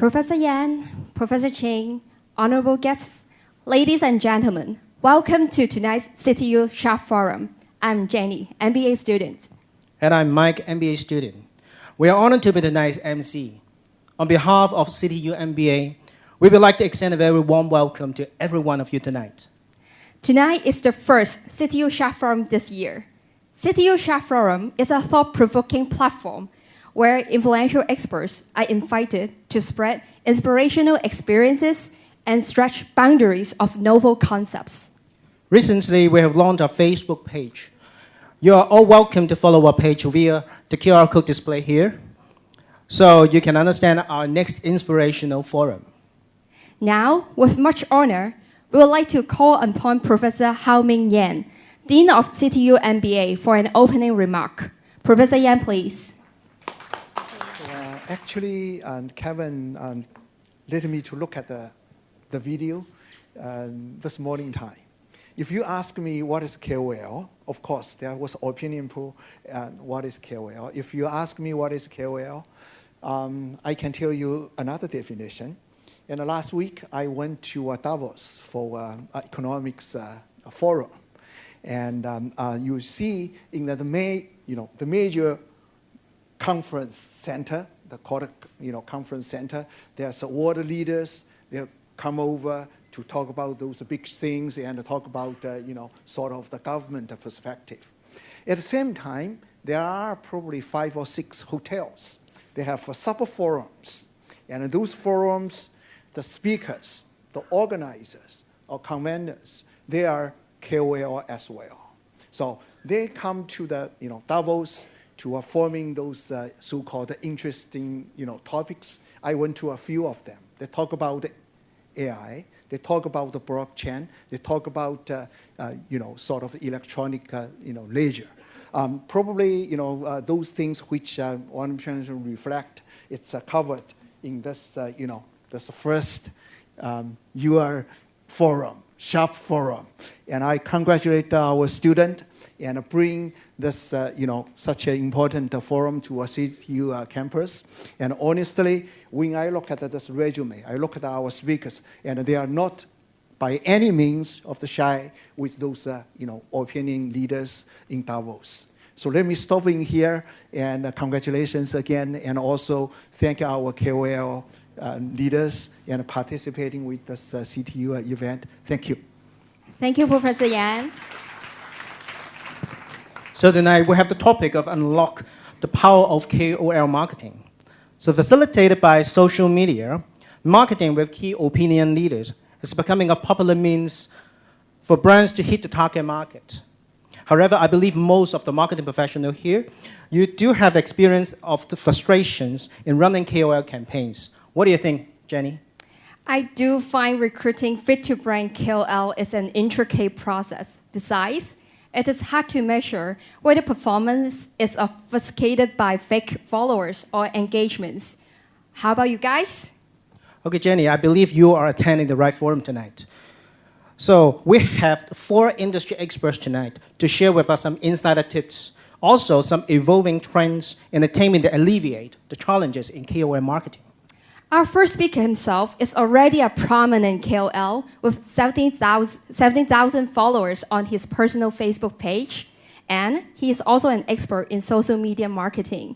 Professor Yan, Professor Cheng, honorable guests, ladies and gentlemen, welcome to tonight's CTU Sharp Forum. I'm Jenny, MBA student. And I'm Mike, MBA student. We are honored to be tonight's MC. On behalf of CTU MBA, we would like to extend a very warm welcome to every one of you tonight. Tonight is the first CTU Sharp Forum this year. CTU Sharp Forum is a thought-provoking platform where influential experts are invited to spread inspirational experiences and stretch boundaries of novel concepts. Recently, we have launched our Facebook page. You are all welcome to follow our page via the QR code display here, so you can understand our next inspirational forum. Now, with much honor, we would like to call upon Professor Hao-Ming Yan, Dean of CTU MBA, for an opening remark. Professor Yan, please. Actually, Kevin led me to look at the video this morning time. If you ask me what is KOL, of course, there was opinion poll and what is KOL. If you ask me what is KOL, I can tell you another definition. And last week, I went to Davos for economics forum. And you see in the major conference center, the conference center, there's world leaders. They come over to talk about those big things and talk about sort of the government perspective. At the same time, there are probably 5 or 6 hotels. They have sub-forums, and those forums, the speakers, the organizers, or conveners, they are KOL as well. So they come to the Davos to forming those so-called interesting topics. I went to a few of them. They talk about AI. They talk about the blockchain. They talk about sort of electronic ledger. Probably those things which one trying to reflect. It's covered in this this first your forum, Sharp Forum, and I congratulate our student and bring this such an important forum to our CTU campus. And honestly, when I look at this resume, I look at our speakers, and they are not by any means of the shy with those opinion leaders in Davos. So let me stop in here, and congratulations again, and also thank our KOL leaders and participating with this CTU event. Thank you. Thank you, Professor Yan. So tonight we have the topic of unlock the power of KOL marketing. So facilitated by social media, marketing with key opinion leaders is becoming a popular means for brands to hit the target market. However, I believe most of the marketing professionals here, you do have experience of the frustrations in running KOL campaigns. What do you think, Jenny? I do find recruiting fit-to-brand KOL is an intricate process. Besides, it is hard to measure whether performance is obfuscated by fake followers or engagements. How about you guys? Okay, Jenny, I believe you are attending the right forum tonight. So we have 4 industry experts tonight to share with us some insider tips, also some evolving trends in aiming to alleviate the challenges in KOL marketing. Our first speaker himself is already a prominent KOL with 17,000 followers on his personal Facebook page, and he is also an expert in social media marketing.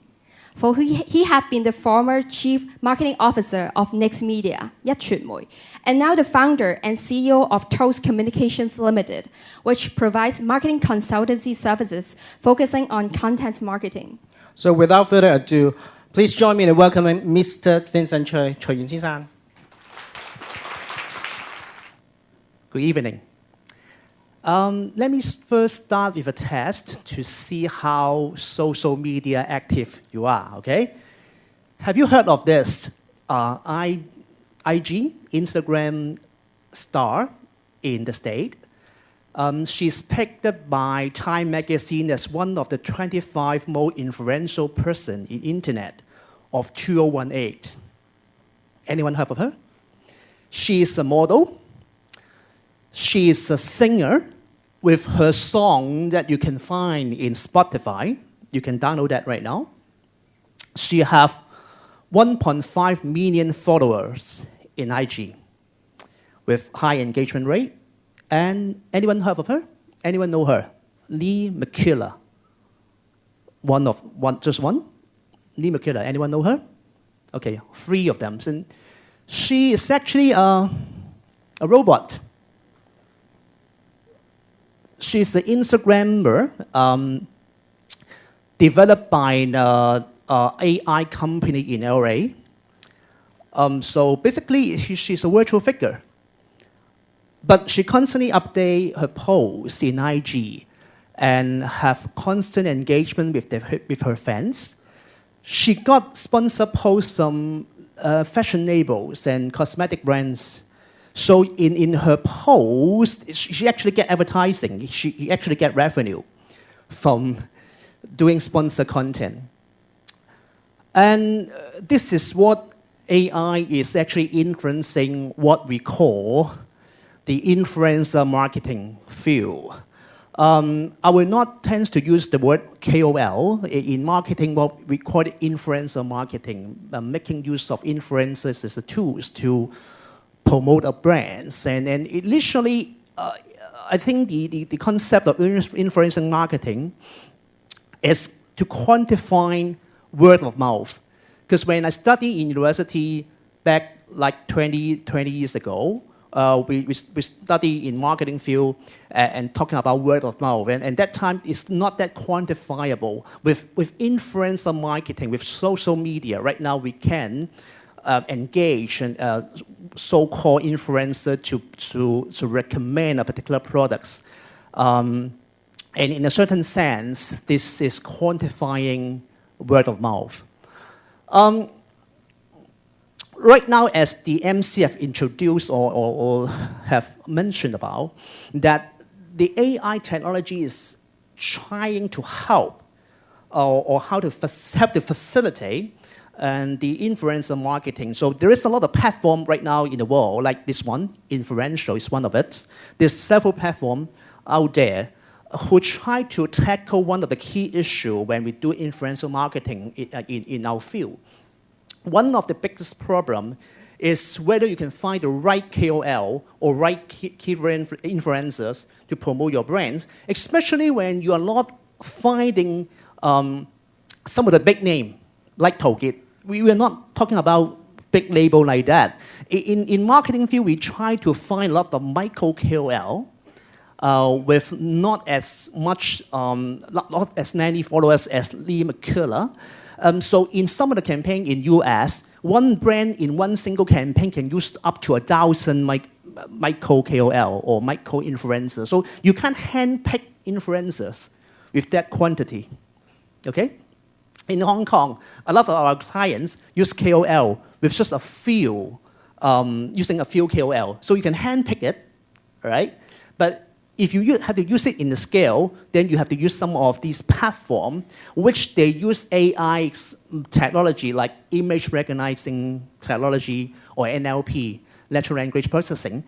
For he had been the former Chief Marketing Officer of Next Media, 壹傳媒, and now the founder and CEO of Toast Communications Limited, which provides marketing consultancy services focusing on content marketing. So without further ado, please join me in welcoming Mr. Vincent Choi, Choi Yun 先生. Good evening. Let me first start with a test to see how social media active you are, okay? Have you heard of this IG, Instagram star in the state? She's picked by Time magazine as one of the 25 most influential person in internet of 2018. Anyone heard of her? She's a model. She's a singer with her song that you can find in Spotify. You can download that right now. She have 1.5 million followers in IG with high engagement rate. And anyone heard of her? Anyone know her? Lee McKellar. Just one? Lee McKellar. Anyone know her? Okay, 3 of them. And she is actually a robot. She's an Instagrammer developed by an AI company in LA. So basically, she's a virtual figure. But she constantly updates her posts in IG and have constant engagement with her fans. She got sponsored posts from fashion labels and cosmetic brands. So in her post, she actually get advertising. She actually get revenue from doing sponsor content. And this is what AI is actually influencing what we call the influencer marketing field. I will not tend to use the word KOL. In marketing, what we call it influencer marketing, making use of influencers as a tools to promote our brands. And initially, I think the concept of influencer marketing is to quantify word of mouth. Because when I studied in university back like 20 years ago, we study in marketing field and talking about word of mouth. And that time, it's not that quantifiable. With influencer marketing, with social media, right now we can engage and so-called influencer to recommend a particular products. And in a certain sense, this is quantifying word of mouth. Right now, as the MC have introduced or have mentioned about, that the AI technology is trying to help or how to help to facilitate and the influencer marketing. So there is a lot of platform right now in the world, like this one, Influential is one of it. There's several platforms out there who try to tackle one of the key issues when we do influencer marketing in our field. One of the biggest problems is whether you can find the right KOL or right key influencers to promote your brands, especially when you are not finding some of the big names like Togit. We are not talking about big label like that. In marketing field, we try to find a lot of micro KOL with not as much, not as many followers as Lee McKellar. So in some of the campaign in US, one brand in one single campaign can use up to 1,000 micro KOL or micro influencers. So you can't handpick influencers with that quantity, okay? In Hong Kong, a lot of our clients use KOL with just a few, using a few KOL. So you can handpick it, right? But if you have to use it in the scale, then you have to use some of these platforms, which they use AI technology like image recognizing technology or NLP, natural language processing,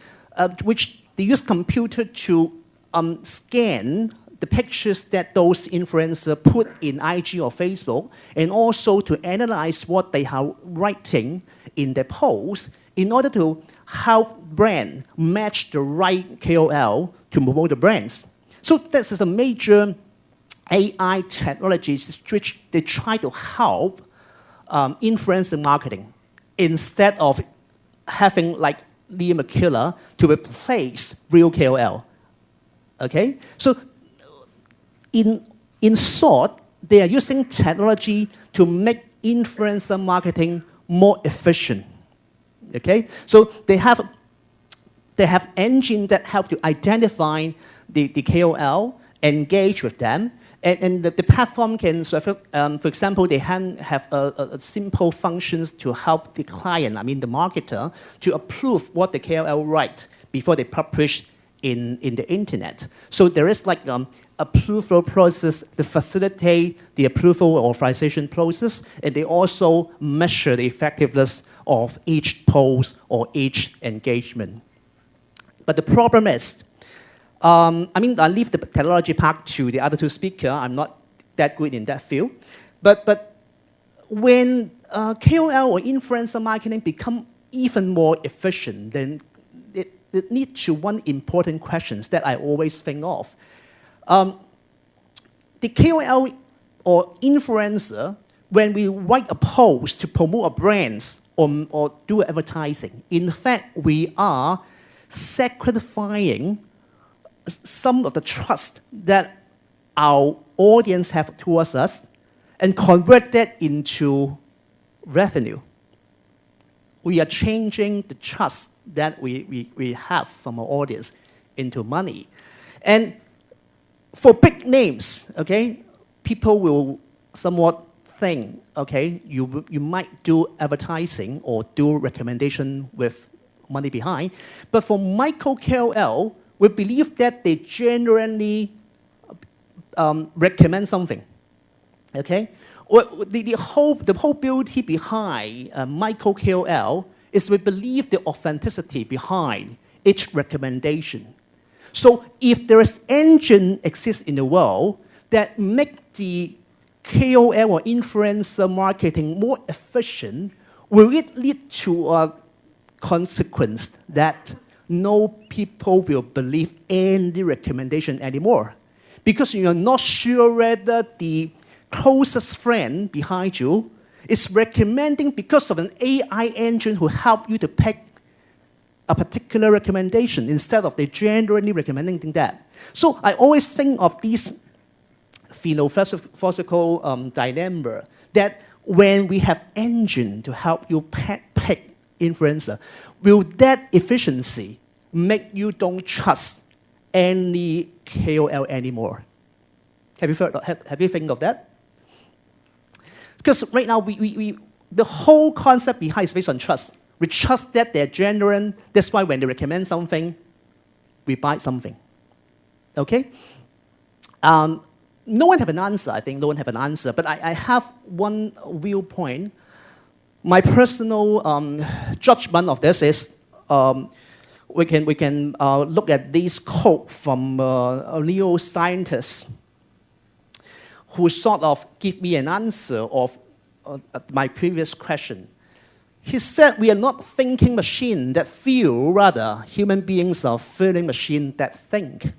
which they use computer to scan the pictures that those influencers put in IG or Facebook, and also to analyze what they are writing in their posts in order to help brand match the right KOL to promote the brands. So this is a major AI technologies which they try to help influencer marketing instead of having like Lee McKellar to replace real KOL. Okay, so in short, they are using technology to make influencer marketing more efficient. Okay, so they have engines that help to identify the KOL, engage with them, and the platform can, for example, they have a simple functions to help the client, I mean the marketer, to approve what the KOL writes before they publish in the internet. So there is like approval process to facilitate the approval or authorization process, and they also measure the effectiveness of each post or each engagement. But the problem is, I leave the technology part to the other two speakers. I'm not that good in that field. But when KOL or influencer marketing become even more efficient, then it leads to one important question that I always think of. The KOL or influencer, when we write a post to promote a brand or do advertising, in fact, we are sacrificing some of the trust that our audience have towards us and convert that into revenue. We are changing the trust that we have from our audience into money. And for big names, okay, people will somewhat think, okay, you might do advertising or do recommendation with money behind. But for micro KOL, we believe that they genuinely recommend something. Okay? The whole beauty behind micro KOL is we believe the authenticity behind each recommendation. So if there is engine exists in the world that make the KOL or influencer marketing more efficient, will it lead to a consequence that no people will believe any recommendation anymore? Because you're not sure whether the closest friend behind you is recommending because of an AI engine who help you to pick a particular recommendation instead of they genuinely recommending that. So I always think of these philosophical dilemma that when we have engine to help you pick influencer, will that efficiency make you don't trust any KOL anymore? Have you think of that? Because right now, the whole concept behind is based on trust. We trust that they're genuine. That's why when they recommend something, we buy something. Okay? No one have an answer. I think no one have an answer. But I have one viewpoint. My personal judgment of this is we can look at this quote from a neuroscientist who sort of give me an answer of my previous question. He said we are not thinking machine that feel, rather human beings are feeling machine that think.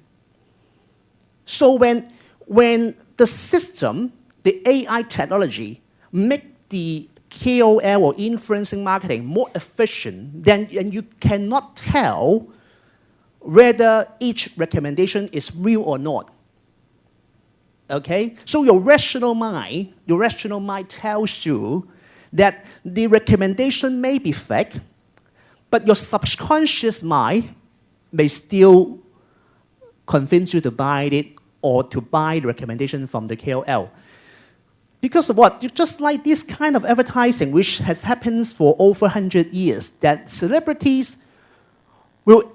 So when the system, the AI technology, make the KOL or influencing marketing more efficient, then you cannot tell whether each recommendation is real or not. Okay? So your rational mind tells you that the recommendation may be fake, but your subconscious mind may still convince you to buy it or to buy the recommendation from the KOL. Because of what? Just like this kind of advertising, which has happened for over 100 years, that celebrities will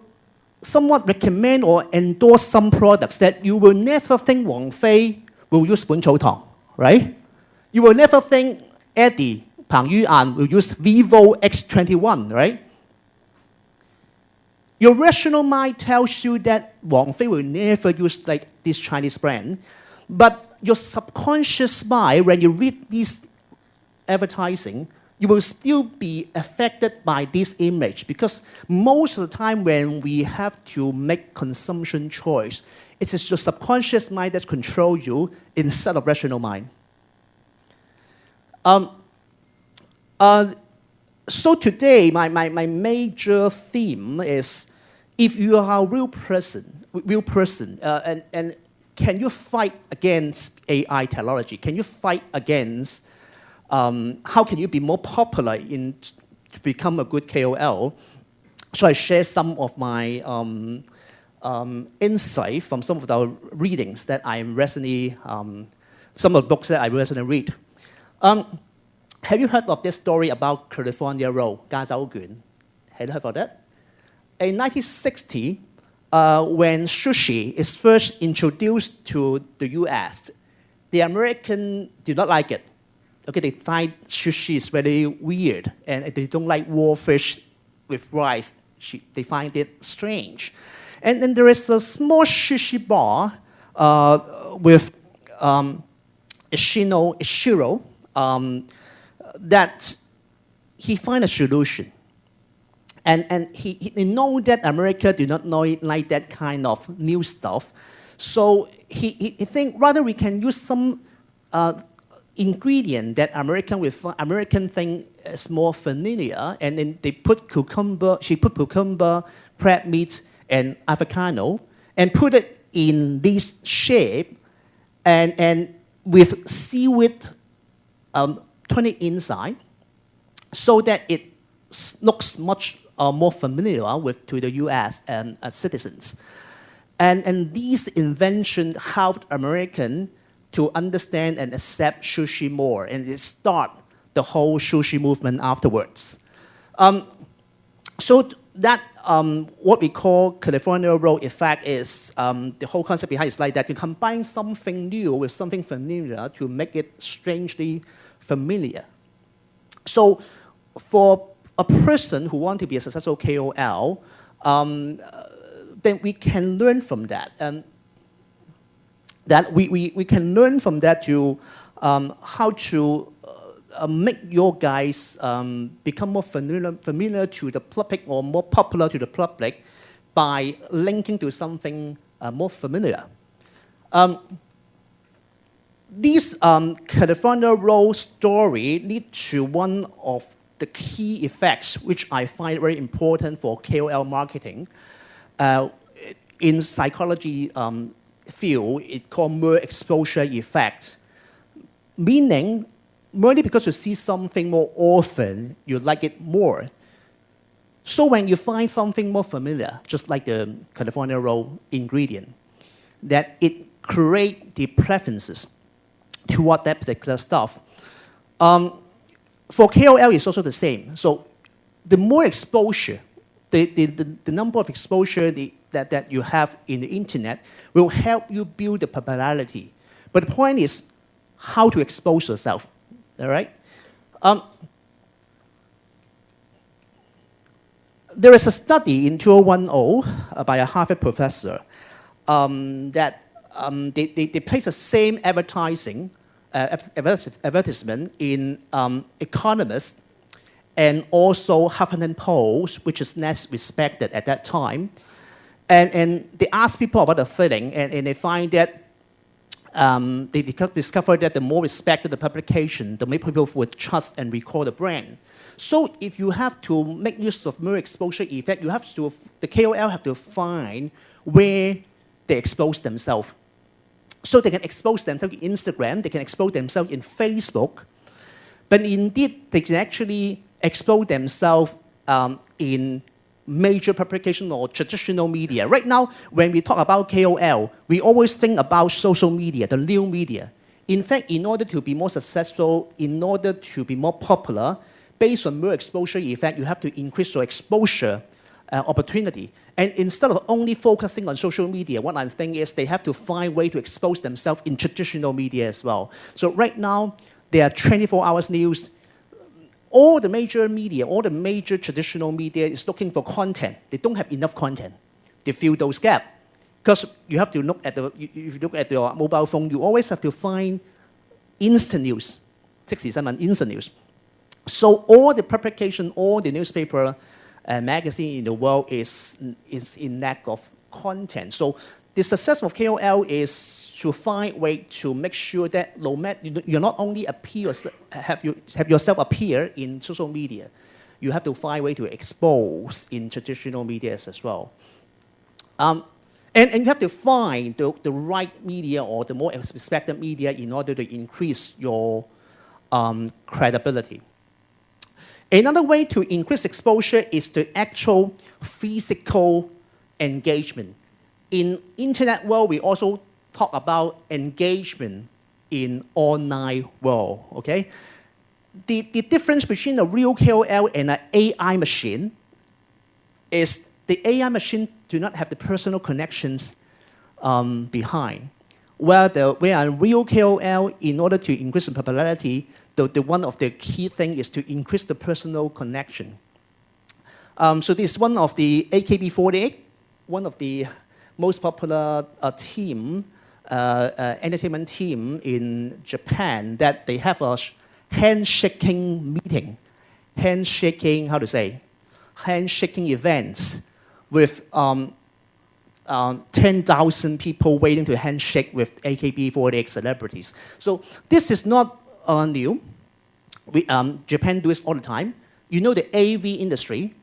somewhat recommend or endorse some products that you will never think Wang Fei will use 本草堂, right? You will never think Eddie Pang Yuan will use Vivo X21, right? Your rational mind tells you that Wang Fei will never use like this Chinese brand, but your subconscious mind, when you read this advertising, you will still be affected by this image because most of the time when we have to make consumption choice, it is your subconscious mind that controls you instead of rational mind. So today, my major theme is if you are a real person, and can you fight against AI technology? Can you fight against, how can you be more popular to become a good KOL? So I share some of my insight from some of the readings that I'm recently, some of the books that I recently read. Have you heard of this story about California roll, 加州卷? Have you heard of that? In 1960, when sushi is first introduced to the US, the Americans did not like it. Okay, they find sushi is very weird, and they don't like raw fish with rice. They find it strange. And then there is a small sushi bar with Ishiro, that he find a solution. And he know that America do not know it like that kind of new stuff. So he think rather we can use some ingredient that American think is more familiar, and then they put cucumber, she put cucumber, crab meat, and avocado, and put it in this shape, and with seaweed 20 inside, so that it looks much more familiar to the U.S. Citizens. And these inventions helped Americans to understand and accept sushi more, and it started the whole sushi movement afterwards. So that what we call California roll effect is the whole concept behind is like that. You combine something new with something familiar to make it strangely familiar. So for a person who wants to be a successful KOL, then we can learn from that. That we can learn from that to how to make your guys become more familiar to the public or more popular to the public by linking to something more familiar. This California roll story leads to one of the key effects which I find very important for KOL marketing. In psychology field, it's called mere exposure effect, meaning merely because you see something more often, you like it more. So when you find something more familiar, just like the California roll ingredient, that it creates the preferences toward that particular stuff. For KOL, it's also the same. So the more exposure, the number of exposure that you have in the internet will help you build the popularity. But the point is how to expose yourself, all right? There is a study in 2010 by a Harvard professor that they place the same advertisement in Economist and also Huffington Post, which is less respected at that time. And they ask people about the feeling, and they find that they discovered that the more respected the publication, the more people would trust and recall the brand. So if you have to make use of mere exposure effect, the KOL have to find where they expose themselves. So they can expose themselves in Instagram, they can expose themselves in Facebook, but indeed they can actually expose themselves in major publication or traditional media. Right now, when we talk about KOL, we always think about social media, the new media. In fact, in order to be more successful, in order to be more popular, based on mere exposure effect, you have to increase your exposure opportunity. And instead of only focusing on social media, what I'm thinking is they have to find a way to expose themselves in traditional media as well. So right now, there are 24 hours news. All the major media, all the major traditional media is looking for content. They don't have enough content to fill those gaps. Because you have to look at if you look at your mobile phone, you always have to find instant news, 即時新聞, instant news. So all the publication, all the newspaper, magazine in the world is in lack of content. So the success of KOL is to find a way to make sure that no matter you not only have yourself appear in social media, you have to find a way to expose in traditional media as well. And you have to find the right media or the more respected media in order to increase your credibility. Another way to increase exposure is the actual physical engagement. In internet world, we also talk about engagement in online world, okay? The difference between a real KOL and an AI machine is the AI machine do not have the personal connections behind. Where a real KOL, in order to increase the popularity, the one of the key things is to increase the personal connection. So this is one of the AKB48, one of the most popular entertainment team in Japan, that they have a handshaking meeting, handshaking, how to say, handshaking events with 10,000 people waiting to handshake with AKB48 celebrities. So this is not new. Japan does it all the time. You know the AV industry,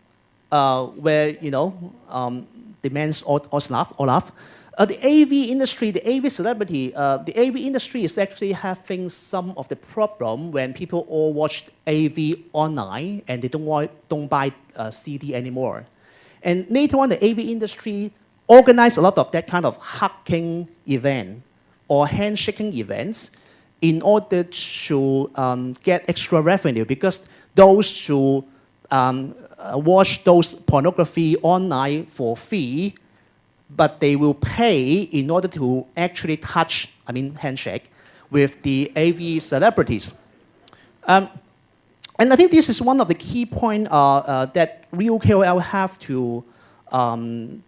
where the men's all laugh. The AV industry, the AV celebrity, the AV industry is actually having some of the problem when people all watch AV online and they don't buy CD anymore. And later on, the AV industry organized a lot of that kind of hugging event or handshaking events in order to get extra revenue, because those who watch those pornography online for free, but they will pay in order to actually handshake with the AV celebrities. And I think this is one of the key points that real KOL have to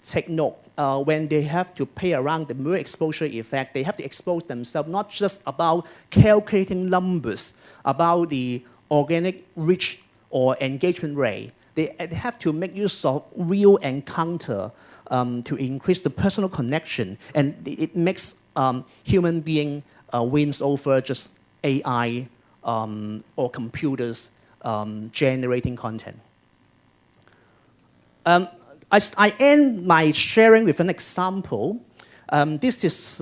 take note when they have to play around the mere exposure effect. They have to expose themselves not just about calculating numbers, about the organic reach or engagement rate. They have to make use of real encounter to increase the personal connection, and it makes human being wins over just AI or computers generating content. I end my sharing with an example. This is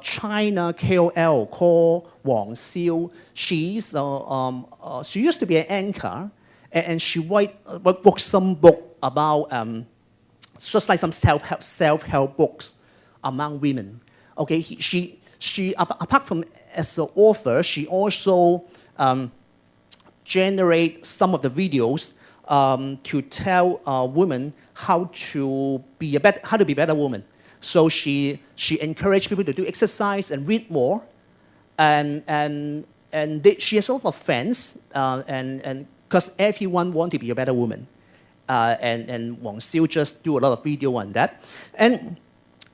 China KOL called Wang Xiu. She used to be an anchor, and she wrote some book about just like some self-help books among women. Okay, she apart from as an author, she also generate some of the videos to tell women how to be better women. So she encouraged people to do exercise and read more, and she has a lot of fans, and because everyone wants to be a better woman. And Wang Xiu just do a lot of video on that. And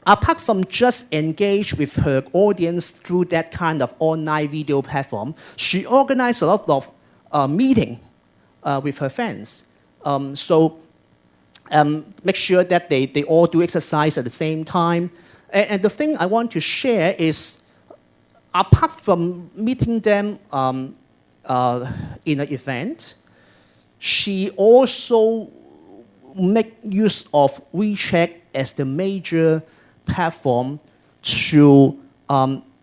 apart from just engage with her audience through that kind of online video platform, she organized a lot of meeting with her fans. Make sure that they all do exercise at the same time. And the thing I want to share is, apart from meeting them in an event, she also make use of WeChat as the major platform to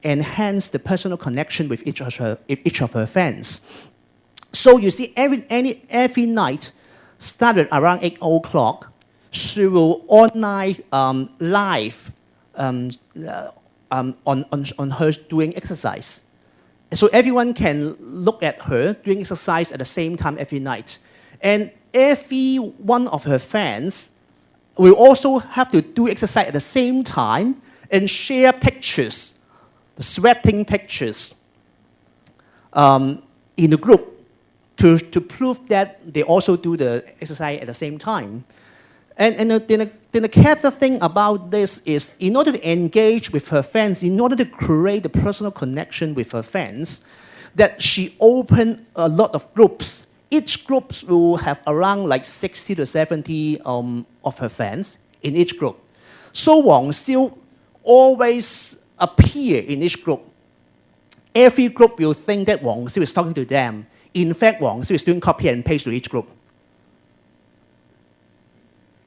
enhance the personal connection with each of her fans. So you see, every night, started around 8 o'clock, she will online live on her doing exercise. So everyone can look at her doing exercise at the same time every night. And every one of her fans will also have to do exercise at the same time and share pictures, the sweating pictures, in the group to prove that they also do the exercise at the same time. And the clever thing about this is, in order to engage with her fans, in order to create a personal connection with her fans, that she opened a lot of groups. Each group will have around like 60 to 70 of her fans in each group. So Wang Xiu always appear in each group. Every group will think that Wang Xiu is talking to them. In fact, Wang Xiu is doing copy and paste to each group.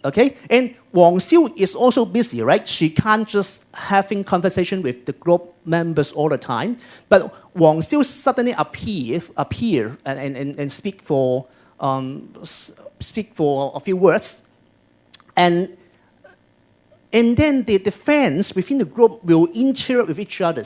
Okay? And Wang Xiu is also busy, right? She can't just having conversation with the group members all the time. But Wang Xiu suddenly appear and speak for a few words. And then the fans within the group will interact with each other.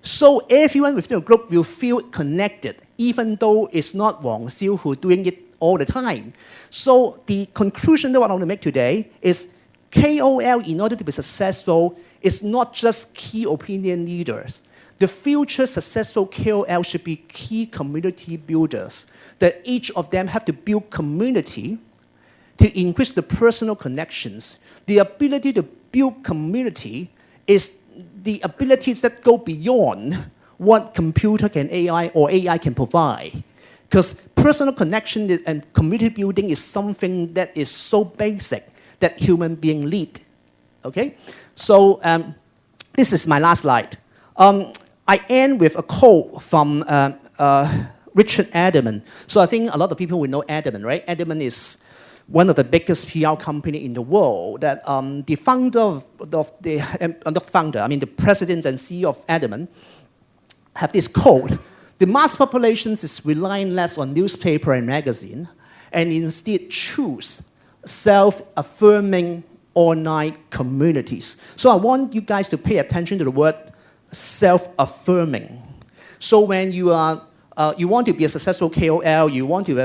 So everyone within the group will feel connected, even though it's not Wang Xiu who's doing it all the time. So the conclusion that I want to make today is KOL, in order to be successful, is not just key opinion leaders. The future successful KOL should be key community builders, that each of them have to build community to increase the personal connections. The ability to build community is the abilities that go beyond what computer can AI or AI can provide. Because personal connection and community building is something that is so basic that human beings need. Okay? So this is my last slide. I end with a quote from Richard Edelman. So I think a lot of people will know Edelman, right? Edelman is one of the biggest PR company in the world. That the founder the president and CEO of Edelman have this quote: the mass population is relying less on newspaper and magazine, and instead choose self-affirming online communities. So I want you guys to pay attention to the word self-affirming. So when you want to be a successful KOL, you want to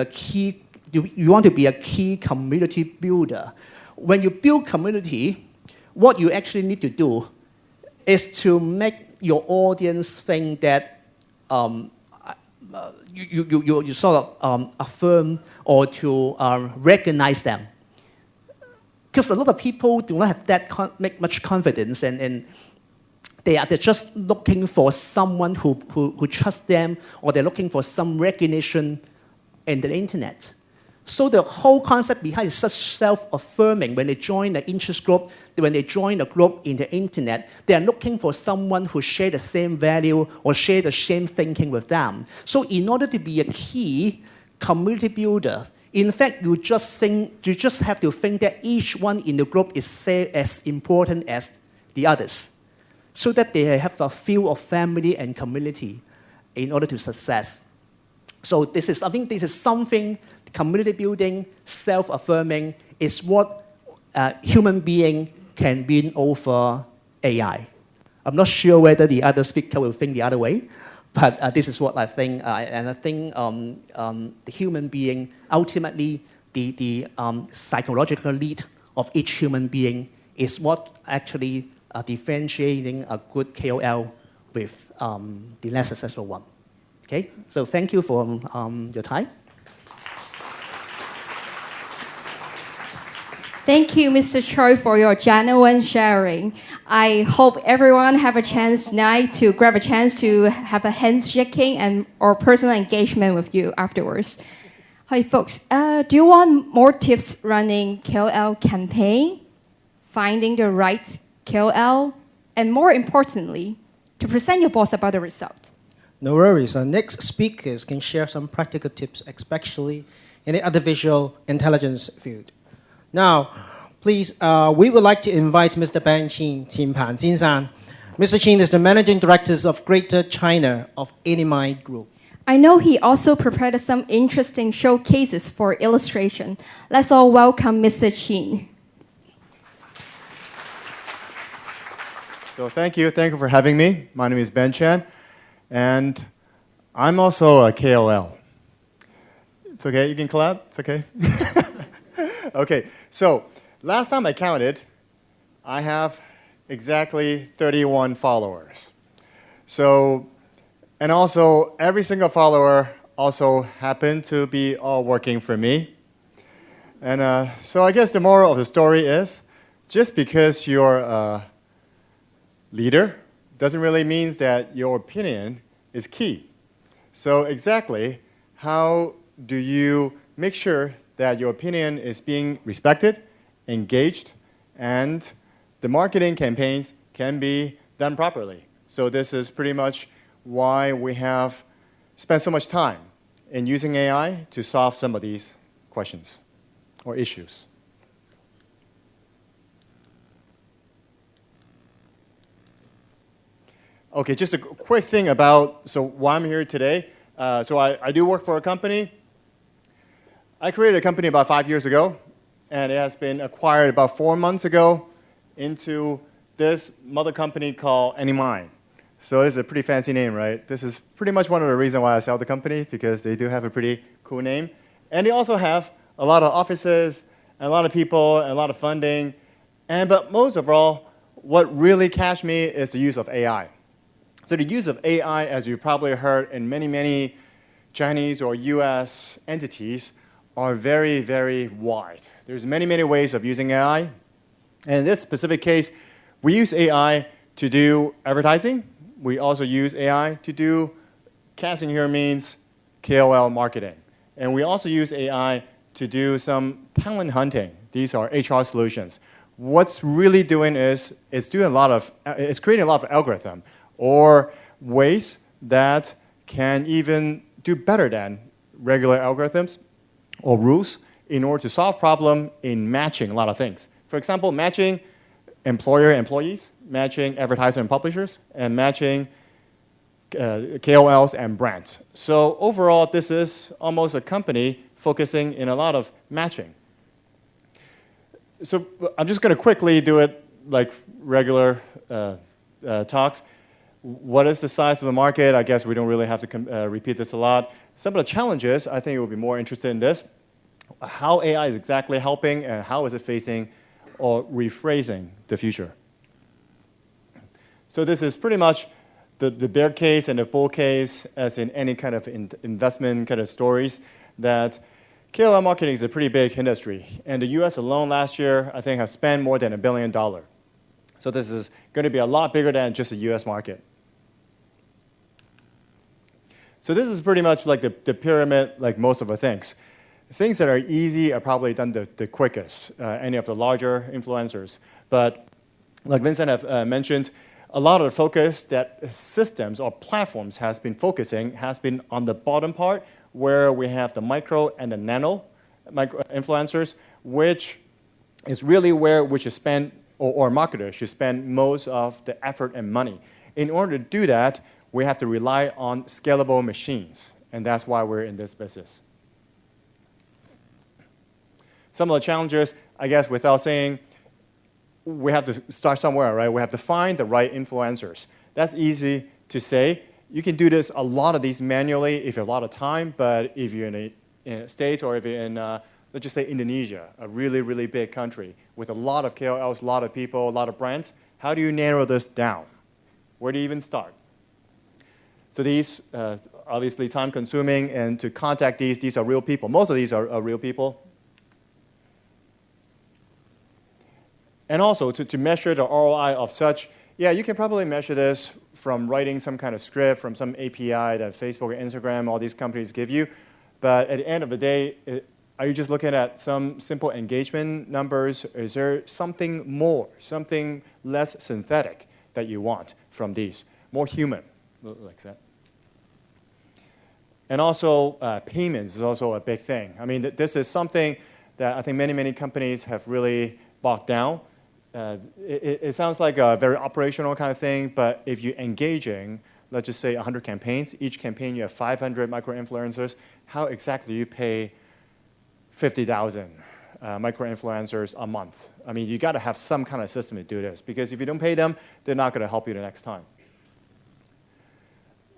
be a key community builder. When you build community, what you actually need to do is to make your audience think that you sort of affirm or to recognize them. Because a lot of people do not have that make much confidence, and they're just looking for someone who trusts them, or they're looking for some recognition in the internet. So the whole concept behind is such self-affirming. When they join an interest group, when they join a group in the internet, they are looking for someone who shares the same value or share the same thinking with them. So in order to be a key community builder, in fact, you just have to think that each one in the group is as important as the others, so that they have a feel of family and community in order to success. So I think this is something, community building, self-affirming, is what human being can win over AI. I'm not sure whether the other speaker will think the other way, but this is what I think. And I think the human being, ultimately, the psychological need of each human being is what actually differentiating a good KOL with the less successful one. Okay, so thank you for your time. Thank you, Mr. Choi, for your genuine sharing. I hope everyone have a chance tonight to grab a chance to have a handshaking or personal engagement with you afterwards. Hi, folks. Do you want more tips running KOL campaign, finding the right KOL, and more importantly, to present your boss about the results? No worries. Our next speakers can share some practical tips, especially in the artificial intelligence field. Now, please, we would like to invite Mr. Ben Qin, Qin Pan Xin-san. Mr. Qin is the Managing Director of Greater China of Animai Group. I know he also prepared some interesting showcases for illustration. Let's all welcome Mr. Qin. So thank you for having me. My name is Ben Chen, and I'm also a KOL. It's okay, you can clap, it's okay. Okay, so last time I counted, I have exactly 31 followers. So, and also every single follower also happened to be all working for me. And so I guess the moral of the story is, just because you're a leader doesn't really mean that your opinion is key. So exactly, how do you make sure that your opinion is being respected, engaged, and the marketing campaigns can be done properly? So this is pretty much why we have spent so much time in using AI to solve some of these questions or issues. Okay, just a quick thing about why I'm here today. So I do work for a company. I created a company about 5 years ago, and it has been acquired about 4 months ago into this mother company called Animai. So it's a pretty fancy name, right? This is pretty much one of the reasons why I sell the company, because they do have a pretty cool name. And they also have a lot of offices, and a lot of people, and a lot of funding. But most of all, what really catch me is the use of AI. So the use of AI, as you probably heard in many Chinese or US entities, are very, very wide. There's many ways of using AI. And in this specific case, we use AI to do advertising. we also use AI to do, casting here means KOL marketing. And we also use AI to do some talent hunting. These are HR solutions. What's really doing is it's creating a lot of algorithm or ways that can even do better than regular algorithms or rules in order to solve problem in matching a lot of things. For example, matching employer-employees, matching advertiser and publishers, and matching KOLs and brands. So overall, this is almost a company focusing in a lot of matching. So I'm just going to quickly do it like regular talks. What is the size of the market? I guess we don't really have to repeat this a lot. Some of the challenges, I think you will be more interested in this. How AI is exactly helping and how is it facing or rephrasing the future. So this is pretty much the bear case and the bull case, as in any kind of investment kind of stories, that KOL marketing is a pretty big industry. And the US alone last year, I think, has spent more than $1 billion. So this is going to be a lot bigger than just the US market. So this is pretty much like the pyramid, like most of the things. Things that are easy are probably done the quickest, any of the larger influencers. But like Vincent have mentioned, a lot of the focus that systems or platforms has been focusing has been on the bottom part, where we have the micro and the nano micro influencers, which is really where we should spend, or marketers should spend most of the effort and money. In order to do that, we have to rely on scalable machines, and that's why we're in this business. Some of the challenges, I guess, without saying, we have to start somewhere, right? We have to find the right influencers. That's easy to say. You can do this, a lot of these manually if you have a lot of time, but if you're in the States or if you're in, let's just say Indonesia, a really, really big country with a lot of KOLs, a lot of people, a lot of brands, how do you narrow this down? Where do you even start? So these, obviously time consuming, and to contact these are real people. Most of these are real people. And also, to measure the ROI of such, yeah, you can probably measure this from writing some kind of script, from some API that Facebook or Instagram, all these companies give you. But at the end of the day, are you just looking at some simple engagement numbers? Is there something more, something less synthetic that you want from these? More human, like that. And also, payments is also a big thing. I mean, this is something that I think many, many companies have really bogged down. It sounds like a very operational kind of thing, but if you're engaging, let's just say 100 campaigns, each campaign you have 500 micro-influencers, how exactly do you pay 50,000 micro-influencers a month? I mean, you got to have some kind of system to do this, because if you don't pay them, they're not going to help you the next time.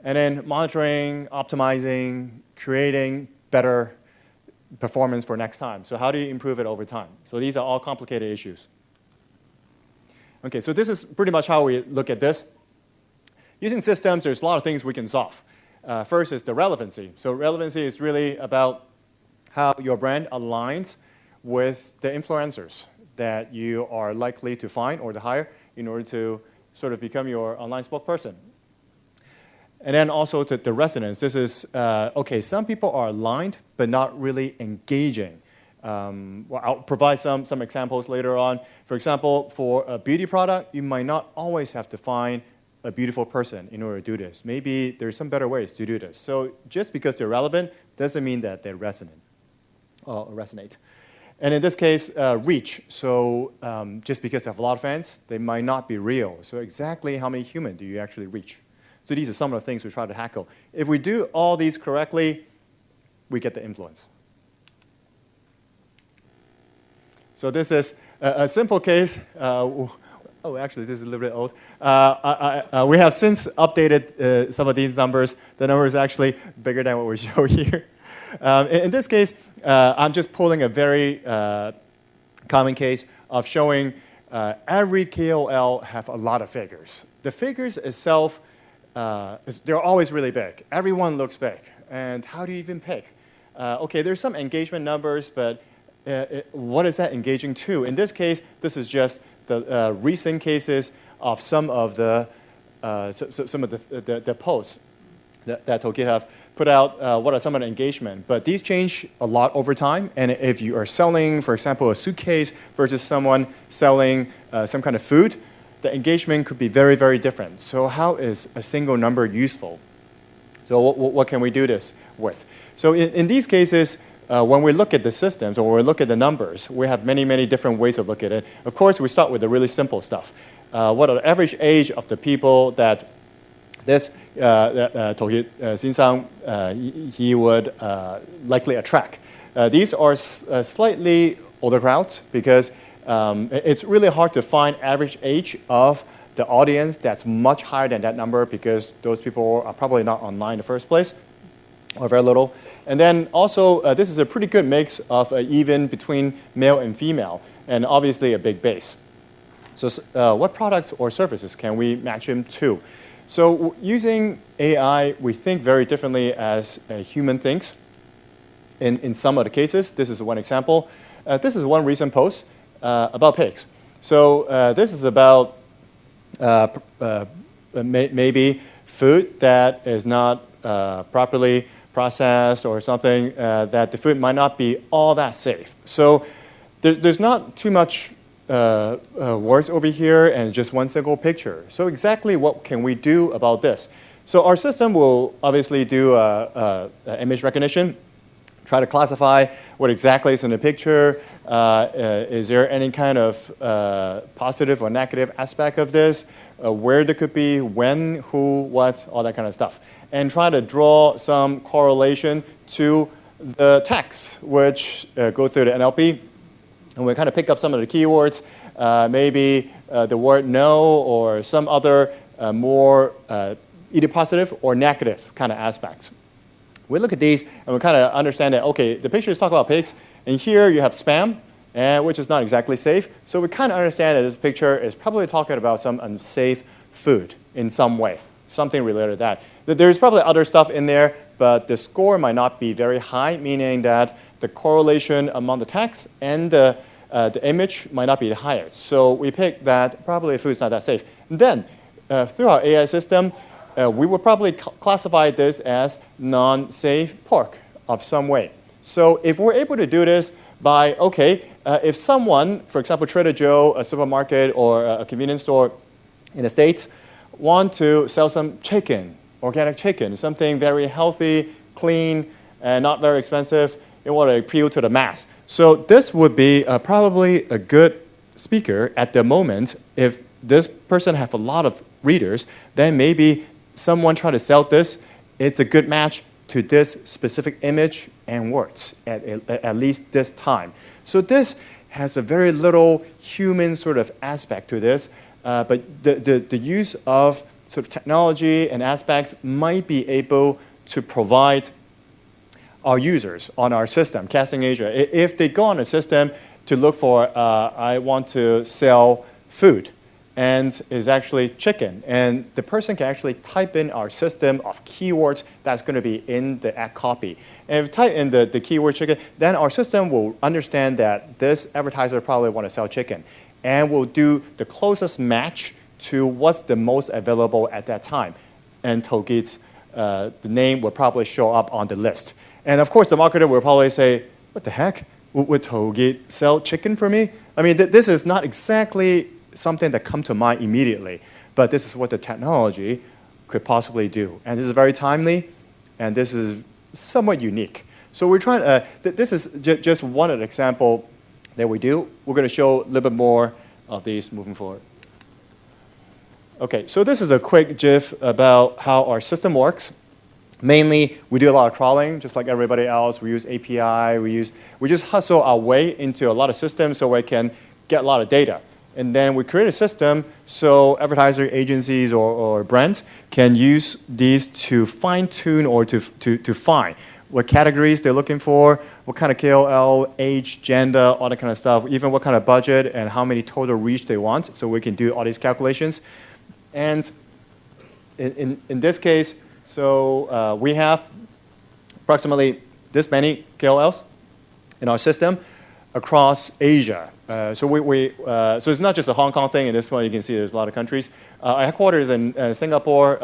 And then monitoring, optimizing, creating better performance for next time. So how do you improve it over time? So these are all complicated issues. Okay, so this is pretty much how we look at this. Using systems, there's a lot of things we can solve. First is the relevancy. So relevancy is really about how your brand aligns with the influencers that you are likely to find or to hire in order to sort of become your online spokesperson. And then also to the resonance. This is, okay, some people are aligned, but not really engaging. Well, I'll provide some examples later on. For example, for a beauty product, you might not always have to find a beautiful person in order to do this. Maybe there's some better ways to do this. So just because they're relevant doesn't mean that they're resonate. And in this case, reach. So just because they have a lot of fans, they might not be real. So exactly how many humans do you actually reach? So these are some of the things we try to tackle. If we do all these correctly, we get the influence. So this is a simple case. Oh, actually, this is a little bit old. We have since updated some of these numbers. The number is actually bigger than what we show here. In this case, I'm just pulling a very common case of showing every KOL have a lot of figures. The figures itself, they're always really big. Everyone looks big. And how do you even pick? Okay, there's some engagement numbers, but what is that engaging to? In this case, this is just the recent cases of some of the some of the posts that Toolkit have put out, what are some of the engagement. But these change a lot over time. And if you are selling, for example, a suitcase versus someone selling some kind of food, the engagement could be very, very different. So how is a single number useful? So what can we do this with? So in these cases, when we look at the systems or we look at the numbers, we have many, many different ways of looking at it. Of course, we start with the really simple stuff. What are the average age of the people that this Toolkit Xinzang he would likely attract? These are slightly older crowds because it's really hard to find average age of the audience that's much higher than that number because those people are probably not online in the first place or very little. And then also, this is a pretty good mix of even between male and female, and obviously a big base. So what products or services can we match him to? So using AI, we think very differently as a human thinks. In some of the cases, this is one example. This is one recent post about pigs. So this is about maybe food that is not properly processed or something that the food might not be all that safe. So there's not too much words over here and just one single picture. So exactly what can we do about this? So our system will obviously do image recognition, try to classify what exactly is in the picture. Is there any kind of positive or negative aspect of this? Where there could be, when, who, what, all that kind of stuff. And try to draw some correlation to the text, which go through the NLP. And we kind of pick up some of the keywords, maybe the word no or some other more either positive or negative kind of aspects. We look at these and we kind of understand that, okay, the pictures talk about pigs, and here you have spam, which is not exactly safe. So we kind of understand that this picture is probably talking about some unsafe food in some way, something related to that. There's probably other stuff in there, but the score might not be very high, meaning that the correlation among the text and the image might not be the highest. So we pick that probably food is not that safe. And then through our AI system, we would probably classify this as non-safe pork of some way. So if we're able to do this by, okay, if someone, for example, Trader Joe, a supermarket, or a convenience store in the States, want to sell some chicken, organic chicken, something very healthy, clean, and not very expensive, in order to appeal to the mass. So this would be probably a good speaker at the moment. If this person has a lot of readers, then maybe someone try to sell this, it's a good match to this specific image and words at least this time. So this has a very little human sort of aspect to this, but the use of sort of technology and aspects might be able to provide our users on our system, Casting Asia, if they go on a system to look for, I want to sell food, and is actually chicken. And the person can actually type in our system of keywords that's going to be in the ad copy. And if you type in the keyword chicken, then our system will understand that this advertiser probably want to sell chicken, and will do the closest match to what's the most available at that time. And Toolkit's the name will probably show up on the list. And of course, the marketer will probably say, what the heck? Would Toolkit sell chicken for me? I mean, this is not exactly something that come to mind immediately, but this is what the technology could possibly do. And this is very timely, and this is somewhat unique. So we're trying this is just one of the example that we do. We're going to show a little bit more of these moving forward. Okay, so this is a quick GIF about how our system works. Mainly, we do a lot of crawling, just like everybody else. We use API. We just hustle our way into a lot of systems so we can get a lot of data. And then we create a system so advertiser agencies or brands can use these to fine-tune or to find what categories they're looking for, what kind of KOL, age, gender, all that kind of stuff, even what kind of budget and how many total reach they want, so we can do all these calculations. And in this case, so we have approximately this many KOLs in our system. across Asia. So it's not just a Hong Kong thing. In this one, you can see there's a lot of countries. Our headquarters in Singapore.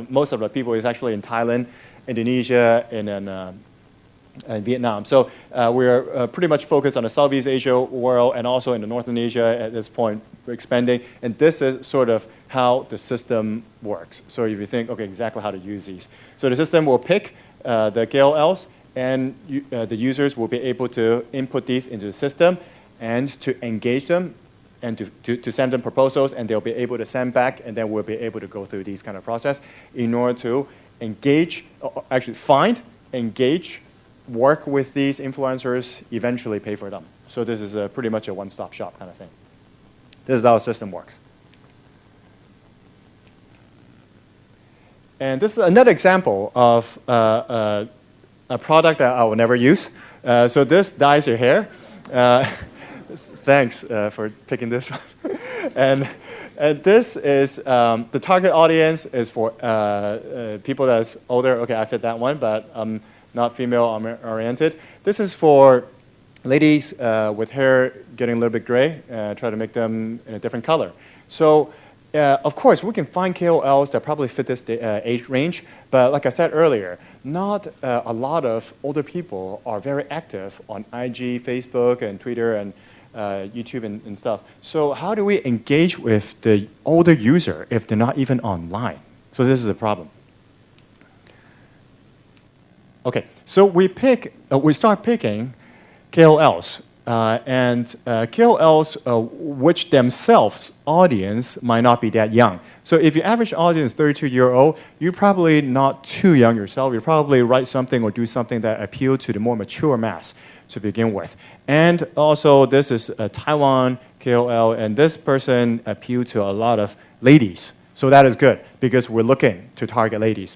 Most of the people is actually in Thailand, Indonesia, and Vietnam. So we're pretty much focused on the Southeast Asia world and also in the Northern Asia at this point. We're expanding. And this is sort of how the system works. So if you think, okay, exactly how to use these. So the system will pick the KOLs, and the users will be able to input these into the system and to engage them and to send them proposals, and they'll be able to send back, and then we'll be able to go through these kind of process in order to engage, actually find, engage, work with these influencers, eventually pay for them. So this is pretty much a one-stop shop kind of thing. This is how the system works. And this is another example of a product that I will never use. So this dyes your hair. Thanks for picking this one. and this is, the target audience is for people that's older. Okay, I fit that one, but I'm not female-oriented. This is for ladies with hair getting a little bit gray, try to make them in a different color. So of course, we can find KOLs that probably fit this age range, but like I said earlier, not a lot of older people are very active on IG, Facebook, and Twitter, and YouTube, and stuff. So how do we engage with the older user if they're not even online? So this is a problem. Okay, so we start picking KOLs. KOLs, which themselves audience might not be that young. So if your average audience is 32-year-old, you're probably not too young yourself. You probably write something or do something that appeal to the more mature mass to begin with. And also, this is a Taiwan KOL, and this person appealed to a lot of ladies. So that is good, because we're looking to target ladies.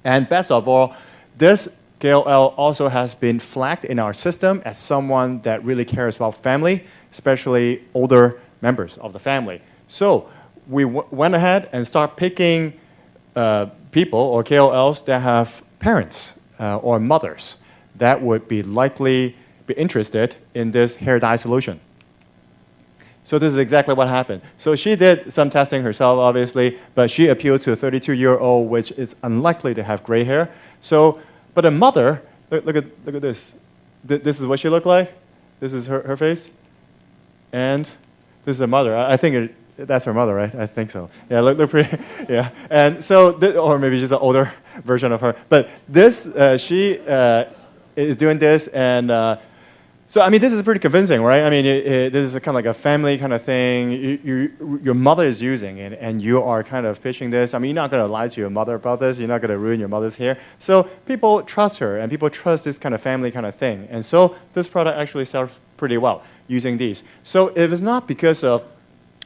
And best of all, this KOL also has been flagged in our system as someone that really cares about family, especially older members of the family. So we went ahead and start picking people or KOLs that have parents or mothers that would be likely be interested in this hair dye solution. So this is exactly what happened. So she did some testing herself, obviously, but she appealed to a 32-year-old, which is unlikely to have gray hair. So, but a mother, look at this. This is what she looked like. This is her face. And this is a mother. I think that's her mother, right? I think so. Yeah, look pretty. Yeah. And so, or maybe just an older version of her. But this, she is doing this, and so, I mean, this is pretty convincing, right? I mean, this is kind of like a family kind of thing. Your mother is using it, and you are kind of pitching this. I mean, you're not going to lie to your mother about this. You're not going to ruin your mother's hair. So people trust her, and people trust this kind of family kind of thing. And so this product actually sells pretty well using these. So if it's not because of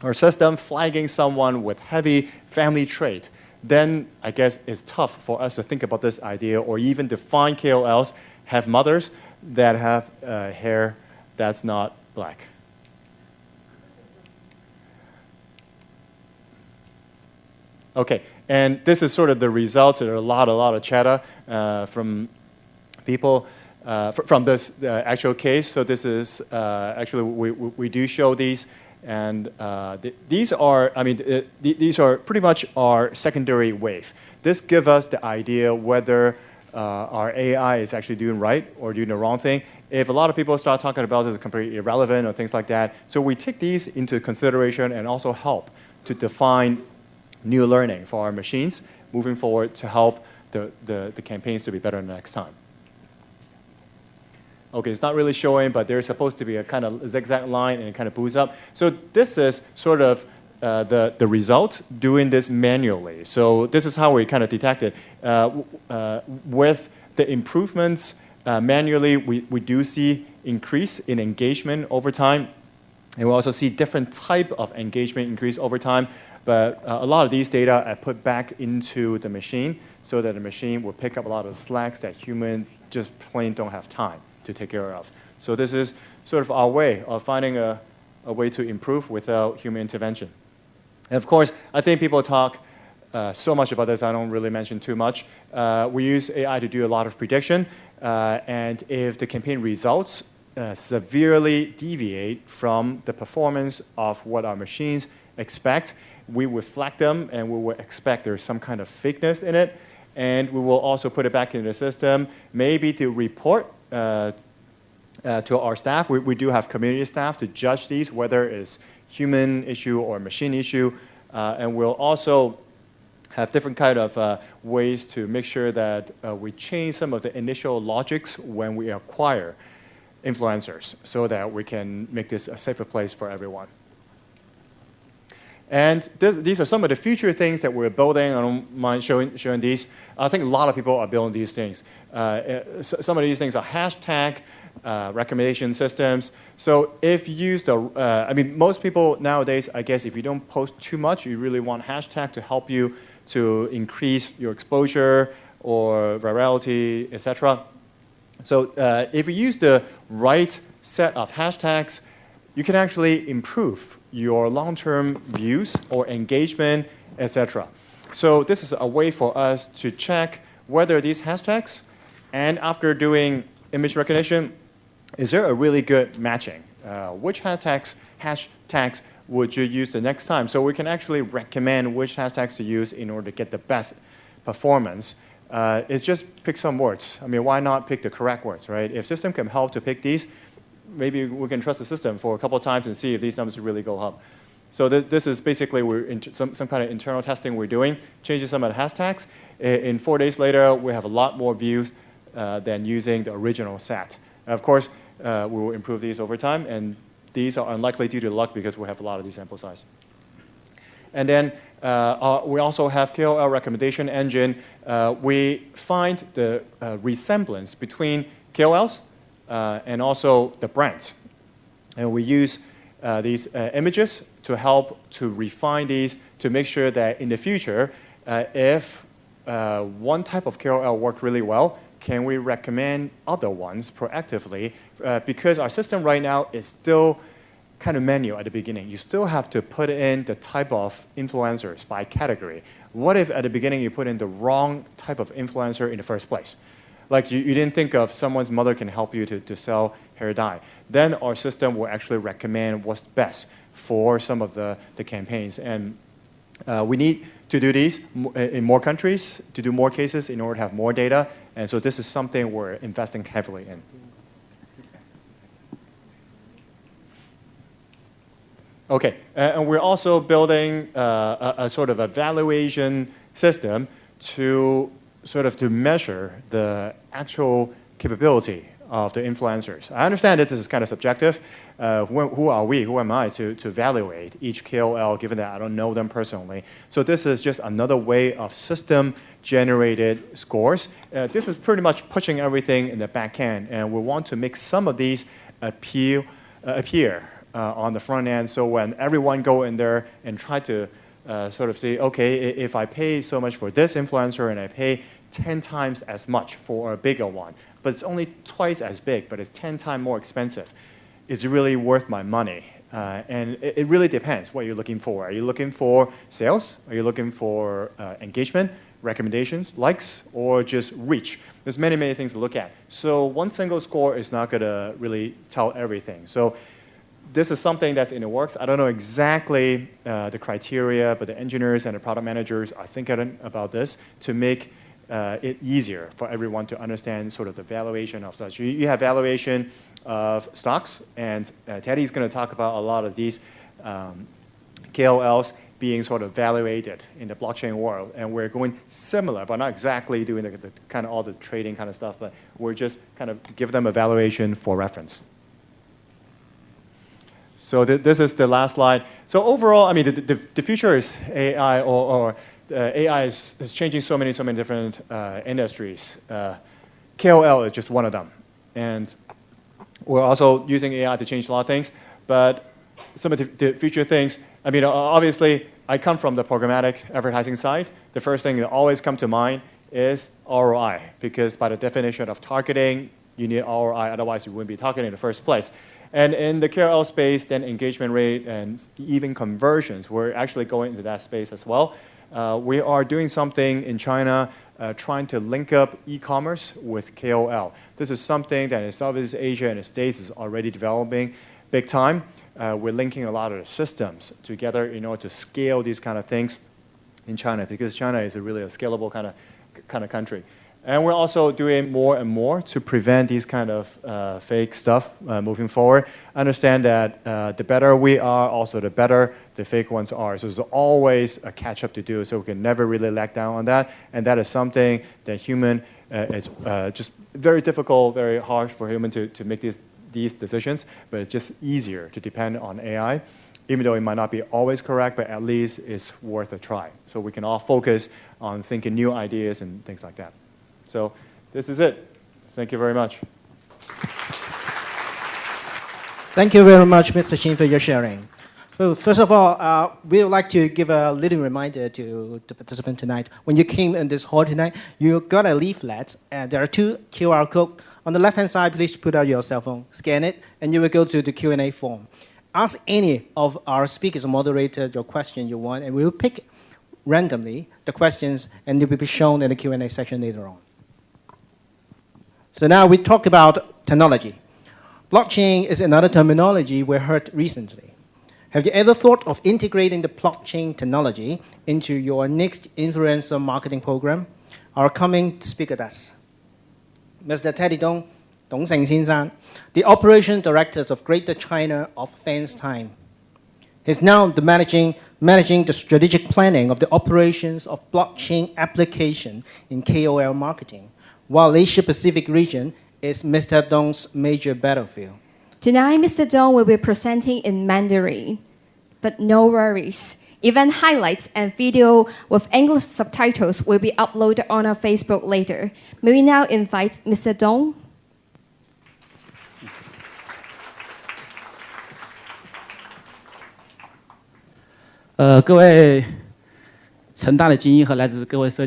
our system flagging someone with heavy family trait, then I guess it's tough for us to think about this idea or even define KOLs have mothers that have hair that's not black. Okay, and this is sort of the results. There are a lot of chatter from people from this actual case. So this is actually we do show these, and these are, I mean, these are pretty much our secondary wave. This gives us the idea whether our AI is actually doing right or doing the wrong thing. If a lot of people start talking about this as completely irrelevant or things like that, so we take these into consideration and also help to define new learning for our machines moving forward to help the campaigns to be better next time. Okay, it's not really showing, but there's supposed to be a kind of zigzag line and it kind of boosts up. So this is sort of the result doing this manually. So this is how we kind of detect it. With the improvements manually, we do see increase in engagement over time. And we also see different type of engagement increase over time. But a lot of these data are put back into the machine so that the machine will pick up a lot of slacks that humans just plain don't have time to take care of. So this is sort of our way of finding a way to improve without human intervention. And of course, I think people talk so much about this, I don't really mention too much. We use AI to do a lot of prediction, and if the campaign results severely deviate from the performance of what our machines expect, we will flag them and we will expect there's some kind of fakeness in it. And we will also put it back into the system, maybe to report to our staff. We do have community staff to judge these, whether it's human issue or machine issue. And we'll also have different kind of ways to make sure that we change some of the initial logics when we acquire influencers so that we can make this a safer place for everyone. And these are some of the future things that we're building. I don't mind showing these. I think a lot of people are building these things. Some of these things are hashtag recommendation systems. So if you use I mean, most people nowadays, I guess, if you don't post too much, you really want hashtag to help you to increase your exposure or virality, etc. So if you use the right set of hashtags, you can actually improve your long-term views or engagement, etc. So this is a way for us to check whether these hashtags, and after doing image recognition, is there a really good matching? Which hashtags would you use the next time? So we can actually recommend which hashtags to use in order to get the best performance. It's just pick some words. I mean, why not pick the correct words, right? If system can help to pick these, maybe we can trust the system for a couple of times and see if these numbers really go up. So this is basically some kind of internal testing we're doing, changing some of the hashtags. In 4 days later, we have a lot more views than using the original set. Of course, we will improve these over time, and these are unlikely due to luck because we have a lot of these sample size. And then we also have KOL recommendation engine. We find the resemblance between KOLs and also the brands. And we use these images to help to refine these to make sure that in the future, if one type of KOL worked really well, can we recommend other ones proactively? Because our system right now is still kind of manual at the beginning. You still have to put in the type of influencers by category. What if at the beginning you put in the wrong type of influencer in the first place? Like you didn't think of someone's mother can help you to sell hair dye. Then our system will actually recommend what's best for some of the campaigns. And we need to do these in more countries, to do more cases in order to have more data. And so this is something we're investing heavily in. Okay, and we're also building a sort of evaluation system to measure the actual capability of the influencers. I understand this is kind of subjective. Who are we, who am I to evaluate each KOL given that I don't know them personally? So this is just another way of system-generated scores. This is pretty much pushing everything in the back end, and we want to make some of these appear on the front end, so when everyone go in there and try to sort of say, okay, if I pay so much for this influencer and I pay 10 times as much for a bigger one, but it's only twice as big, but it's 10 times more expensive, is it really worth my money? And it really depends what you're looking for. Are you looking for sales? Are you looking for engagement, recommendations, likes, or just reach? There's many, many things to look at. So one single score is not going to really tell everything. So this is something that's in the works. I don't know exactly the criteria, but the engineers and the product managers are thinking about this to make it easier for everyone to understand sort of the valuation of such. You have valuation of stocks, and Teddy's going to talk about a lot of these KOLs being sort of evaluated in the blockchain world. And we're going similar, but not exactly doing the kind of all the trading kind of stuff, but we're just kind of give them a valuation for reference. So this is the last slide. So overall, I mean, the future is AI, or AI is changing so many different industries. KOL is just one of them. And we're also using AI to change a lot of things. But some of the future things, I mean, obviously, I come from the programmatic advertising side. The first thing that always comes to mind is ROI, because by the definition of targeting, you need ROI, otherwise you wouldn't be targeting in the first place. And in the KOL space, then engagement rate and even conversions, we're actually going into that space as well. we are doing something in China trying to link up e-commerce with KOL. This is something that in Southeast Asia and the States is already developing big time. We're linking a lot of the systems together in order to scale these kind of things in China, because China is really a scalable kind of country. And we're also doing more and more to prevent these kind of fake stuff moving forward. Understand that the better we are, also the better the fake ones are. So there's always a catch-up to do, so we can never really lag down on that. And that is something that it's just very difficult, very harsh for human to make these decisions, but it's just easier to depend on AI. Even though it might not be always correct, but at least it's worth a try. So we can all focus on thinking new ideas and things like that. So this is it. Thank you very much. Thank you very much, Mr. Chin, for your sharing. Well, first of all, we would like to give a little reminder to the participant tonight. When you came in this hall tonight, you got a leaflet, and there are 2 QR codes. On the left-hand side, please put out your cell phone, scan it, and you will go to the Q&A form. Ask any of our speakers or moderators your question you want, and we will pick randomly the questions, and they will be shown in the Q&A section later on. So now we talk about technology. Blockchain is another terminology we heard recently. Have you ever thought of integrating the blockchain technology into your next influencer marketing program? Our coming speaker does. Mr. Teddy Dong, Dong Seng Xin-san, the Operation Director of Greater China of Fans Time. He's now managing the strategic planning of the operations of blockchain application in KOL marketing, while Asia Pacific region is Mr. Dong's major battlefield. Tonight, Mr. Dong will be presenting in Mandarin, but no worries. Event highlights and video with English subtitles will be uploaded on our Facebook later. May we now invite Mr. Dong? 各位成大的精英和来自各位社